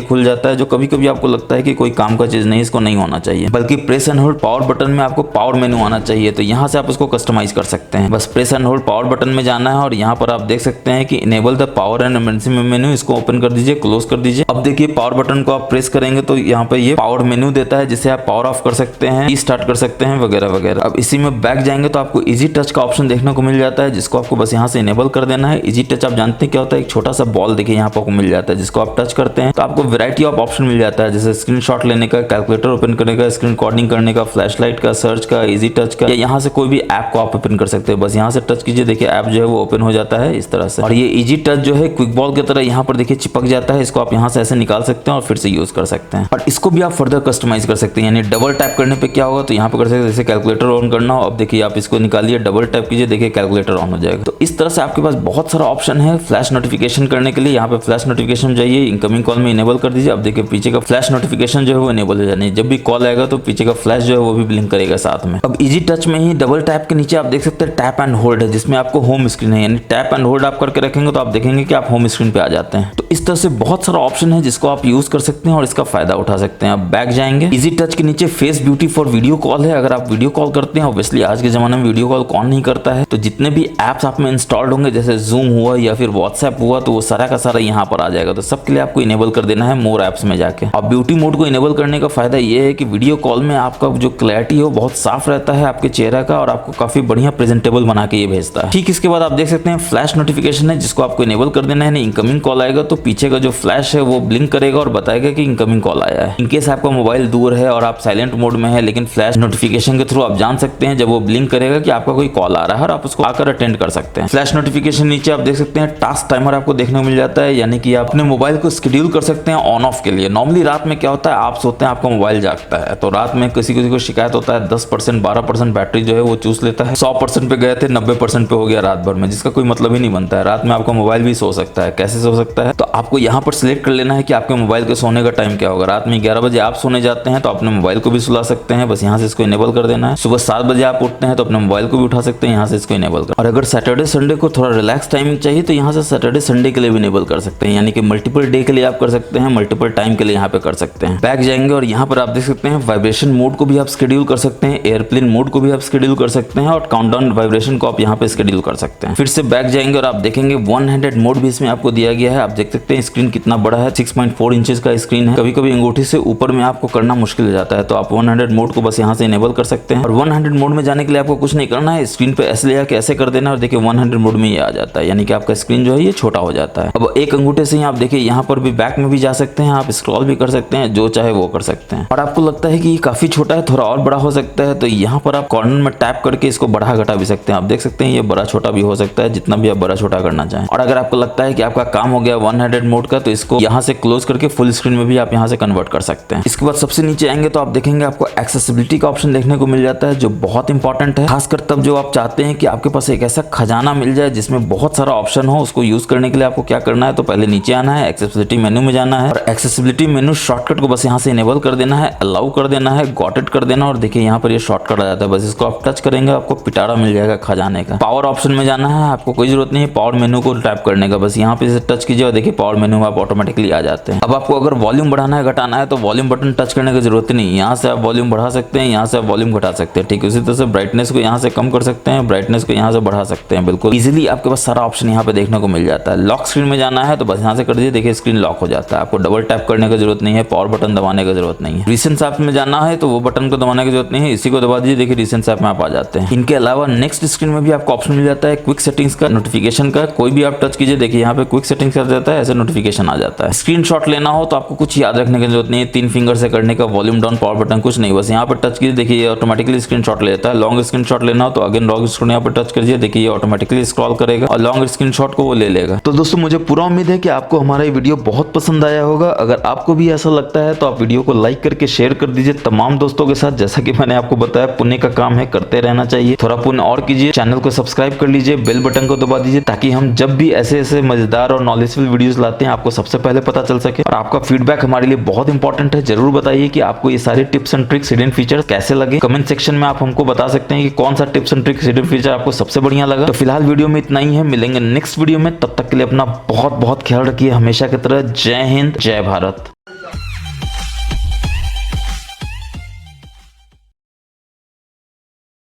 खुल जाता है, जो कभी कभी आपको लगता है कि कोई काम का चीज नहीं, इसको नहीं होना चाहिए, बल्कि press and hold power button में आपको पावर मेनू आना चाहिए। तो यहाँ से आप उसको कस्टमाइज कर सकते हैं, बस press and hold power button में जाना है और यहाँ पर आप देख सकते हैं कि enable the power and emergency मेनू, इसको ओपन कर दीजिए, क्लोज कर दीजिए। अब देखिए पावर बटन बटन को आप प्रेस करेंगे तो यहाँ पे ये पावर मेन्यू देता है, जिसे आप पावर ऑफ कर सकते हैं, स्टार्ट कर सकते हैं वगैरह वगैरह। अब इसी में बैक जाएंगे तो आपको इजी टच का ऑप्शन देखने को मिल जाता है, जिसको आपको बस यहाँ से इनेबल कर देना है। इजी टच आप जानते हैं क्या होता है, एक छोटा सा बॉल देखिए यहाँ पर आपको मिल जाता है, जिसको आप टच करते हैं तो आपको वैरायटी ऑफ ऑप्शन मिल जाता है, जैसे स्क्रीनशॉट लेने का, कैलकुलेटर ओपन करने का, स्क्रीन रिकॉर्डिंग करने का, फ्लैशलाइट का, सर्च का, इजी टच का, या यहाँ से कोई भी ऐप को आप ओपन कर सकते हैं। बस यहाँ से टच कीजिए, देखिए ऐप जो है वो ओपन हो जाता है इस तरह से। और ये इजी टच जो है क्विक बॉल की तरह यहाँ पर देखिए चिपक जाता है, इसको आप यहाँ से ऐसे निकाल सकते हैं और फिर से यूज कर सकते हैं। और इसको भी आप फर्दर कस्टमाइज कर सकते हैं, यानी डबल टैप करने पे क्या होगा तो यहाँ पे कर सकते हैं, जैसे कैलकुलेटर ऑन करना हो, अब देखिए आप इसको निकालिए, डबल टैप कीजिए, देखिए कैलकुलेटर ऑन हो जाएगा। तो इस तरह से आपके पास बहुत सारा ऑप्शन है फ्लैश नोटिफिकेशन करने के लिए। यहाँ पे फ्लैश नोटिफिकेशन जाइए, इनकमिंग कॉल में इनेबल कर दीजिए। अब देखिए पीछे का फ्लैश नोटिफिकेशन जो है वो इनेबल हो जानी है, जब भी कॉल आएगा तो पीछे का फ्लैश जो है वो भी ब्लिंक करेगा साथ में। अब इजी टच में ही डबल टैप के नीचे आप देख सकते हैं टैप एंड होल्ड है, जिसमें आपको होम स्क्रीन है, यानी टैप एंड होल्ड आप करके रखेंगे तो आप देखेंगे कि आप होम स्क्रीन पे आ जाते हैं। तो इस तरह से बहुत सारा ऑप्शन है जिसको आप यूज कर सकते हैं और इसका फायदा उठा सकते हैं। अब बैक जाएंगे, इजी टच के नीचे face beauty for video call है। अगर आप वीडियो कॉल करते हैं, ऑब्वियसली आज के जमाने में वीडियो कॉल कौन नहीं करता है, तो जितने भी एप्स आप में इंस्टॉल्ड होंगे, जैसे जूम हुआ या फिर व्हाट्सएप हुआ, तो वो सारा का सारा यहाँ पर आ जाएगा। तो सबके लिए आपको इनेबल कर देना है मोर एप्स में जाके। अब ब्यूटी मोड को इनेबल करने का फायदा ये है कि वीडियो कॉल में आपका जो क्लैरिटी हो बहुत साफ रहता है आपके चेहरा का, और आपको काफी बढ़िया प्रेजेंटेबल बना के ये भेजता है। ठीक इसके बाद आप देख सकते हैं फ्लैश नोटिफिकेशन है, जिसको आपको इनेबल कर देना है। इनकमिंग कॉल आएगा तो पीछे का जो फ्लैश है वो ब्लिंक करेगा और बताएगा कि इनकमिंग कॉल आया है। इनकेस आपका मोबाइल दूर है और आप साइलेंट मोड में है, लेकिन फ्लैश नोटिफिकेशन के थ्रू आप जान सकते हैं जब वो ब्लिंक करेगा कि आपका कोई कॉल आ रहा है और आप उसको आकर अटेंड कर सकते हैं। फ्लैश नोटिफिकेशन नीचे आप देख सकते हैं टास्क टाइमर आपको देखने को मिल जाता है, यानी कि आप अपने मोबाइल को शेड्यूल कर सकते हैं ऑन ऑफ के लिए। नॉर्मली रात में क्या होता है, आप सोते हैं आपका मोबाइल जागता है, तो रात में किसी को शिकायत होता है 10% 12% बैटरी जो है वो चूस लेता है। 100% पे गए थे 90% पे हो गया रात भर में, जिसका कोई मतलब ही नहीं बनता है। रात में आपका मोबाइल भी सो सकता है, कैसे सो सकता है, तो आपको यहाँ पर सिलेक्ट कर लेना है कि आपके मोबाइल के सोने का टाइम क्या होगा। रात में 11 बजे आप सोने जाते हैं तो अपने मोबाइल को भी सुला सकते हैं, बस यहाँ से इसको इनेबल कर देना है। सुबह 7 बजे आप उठते हैं तो अपने मोबाइल को भी उठा सकते हैं, यहाँ से इसको इनेबल कर। और अगर सैटरडे संडे को थोड़ा रिलैक्स टाइमिंग चाहिए तो यहाँ से सैटरडे संडे के लिए भी इनेबल कर सकते हैं, यानी कि मल्टीपल डे के लिए आप कर सकते हैं, मल्टीपल टाइम के लिए यहाँ पे कर सकते हैं। बैक जाएंगे और यहाँ पर आप देख सकते हैं वाइब्रेशन मोड को भी आप शेड्यूल कर सकते हैं, एयरप्लेन मोड को भी आप शेड्यूल कर सकते हैं, और काउंटडाउन वाइब्रेशन को आप यहाँ पे शेड्यूल कर सकते हैं। फिर से बैक जाएंगे और आप देखेंगे वन हैंडेड मोड भी इसमें आपको दिया गया है। आप देख सकते हैं स्क्रीन कितना बड़ा है, 6.4 इंचेस का स्क्रीन है। कभी कभी अंगूठी से ऊपर में आपको करना मुश्किल हो जाता है, तो आप वन हैंडेड मोड को बस यहाँ से इनेबल कर सकते हैं। और वन हैंडेड मोड में जाने के लिए आपको कुछ नहीं करना है, स्क्रीन पे ऐसे ले आके ऐसे कर देना और देखिए वन हैंडेड मोड में ये आ जाता है, यानी कि आपका स्क्रीन जो है ये छोटा हो जाता है। अब एक अंगूठे से ही आप देखिए यहाँ पर भी बैक में भी जा सकते हैं, आप स्क्रॉल भी कर सकते हैं, जो चाहे वो कर सकते हैं। और आपको लगता है कि ये काफी छोटा है, थोड़ा और बड़ा हो सकता है, तो यहाँ पर आप कॉर्नर में टैप करके इसको बढ़ा घटा भी सकते हैं। आप देख सकते हैं ये बड़ा छोटा भी हो सकता है, जितना भी आप बड़ा छोटा करना चाहें। और अगर आपको लगता है कि आपका काम हो गया वन हैंडेड मोड का, तो इसको यहाँ से क्लोज करके फुल स्क्रीन में भी आप यहाँ से कन्वर्ट कर सकते हैं। इसके बाद सबसे नीचे आएंगे तो आप देखेंगे आपको एक्सेसिबिलिटी का ऑप्शन देखने को मिल जाता है, जो बहुत इंपॉर्टेंट है, खासकर तब जो आप चाहते हैं कि आपके पास एक ऐसा खजाना मिल जाए जिसमें बहुत सारा ऑप्शन हो। उसको यूज करने के लिए आपको क्या करना है, तो पहले नीचे आना है, एक्सेसिबिलिटी मेनू में जाना है, और एक्सेसिबिलिटी मेनू शॉर्टकट को बस यहाँ से इनेबल कर देना है, अलाउ कर देना है, गॉट इट कर देना, और देखिए यहाँ पर ये शॉर्टकट आ जाता है। बस इसको आप टच करेंगे आपको पिटारा मिल जाएगा खजाने का। पावर ऑप्शन में जाना है, आपको कोई जरूरत नहीं है पावर मेनू को टैप करने का, बस यहाँ पे टच कीजिए और देखिए पावर मेनू में आप ऑटोमेटिकली आ जाते हैं। अब आपको अगर वॉल्यूम बढ़ाना है घटाना है तो वॉल्यूम बटन टच करने की जरूरत नहीं, यहाँ से आप वॉल्यूम बढ़ा सकते हैं, यहाँ से आप वॉल्यूम घटा सकते हैं। ठीक उसी तरह से ब्राइटनेस को यहाँ से कम कर सकते हैं, ब्राइटनेस को यहाँ से बढ़ा सकते हैं। बिल्कुल इजीली आपके पास सारा ऑप्शन यहाँ पे देखने को मिल जाता है। लॉक स्क्रीन में जाना है तो बस यहाँ से कर दीजिए, देखिए स्क्रीन लॉक हो जाता है। आपको डबल टैप करने की जरूरत नहीं है, पावर बटन दबाने की जरूरत नहीं है। रिसेंट ऐप में जाना है तो वो बटन को दबाने की जरूरत नहीं है, इसी को दबा दीजिए, देखिए रिसेंट ऐप में आप आ जाते हैं। इनके अलावा नेक्स्ट स्क्रीन में भी आपको ऑप्शन मिल जाता है क्विक सेटिंग्स का, नोटिफिकेशन का। कोई भी आप टच कीजिए, देखिए यहाँ पे क्विक सेटिंग्स कर जाता है, ऐसे नोटिफिकेशन आ जाता है। स्क्रीनशॉट लेना हो तो आपको कुछ याद रखने की जरूरत नहीं है, 3 फिंगर से करने का, वॉल्यूम डाउन, पावर बटन कुछ नहीं, बस यहाँ पर टच कीजिए, देखिए ये ऑटोमेटिकली स्क्रीनशॉट ले लेता है। लॉन्ग स्क्रीनशॉट लेना हो तो अगेन लॉन्ग स्क्रीन यहाँ पर टच करिए, देखिए ये ऑटोमेटिकली स्क्रॉल करेगा और लॉन्ग स्क्रीनशॉट को वो ले लेगा। तो दोस्तों मुझे पूरा उम्मीद है कि आपको हमारा ये वीडियो बहुत पसंद आया होगा। अगर आपको भी ऐसा लगता है तो आप वीडियो को लाइक करके शेयर कर दीजिए तमाम दोस्तों के साथ। जैसा कि मैंने आपको बताया पुण्य का काम है, करते रहना चाहिए। थोड़ा पुण्य और कीजिए, चैनल को सब्सक्राइब कर लीजिए, बेल बटन को दबा दीजिए, ताकि हम जब भी ऐसे ऐसे मजेदार और नॉलेजफुल वीडियोस लाते हैं आपको सबसे पहले पता चल सके। और आपका फीडबैक हमारे लिए बहुत इंपॉर्टेंट है, जरूर बताइए कि आपको ये सारे tips and tricks, hidden features कैसे लगे। कमेंट सेक्शन में आप हमको बता सकते हैं कि कौन सा tips and tricks, hidden feature आपको सबसे बढ़िया लगा। तो फिलहाल वीडियो में इतना ही है, मिलेंगे नेक्स्ट वीडियो में, तब तक के लिए अपना बहुत बहुत ख्याल रखिए हमेशा की तरह। जय हिंद, जय भारत।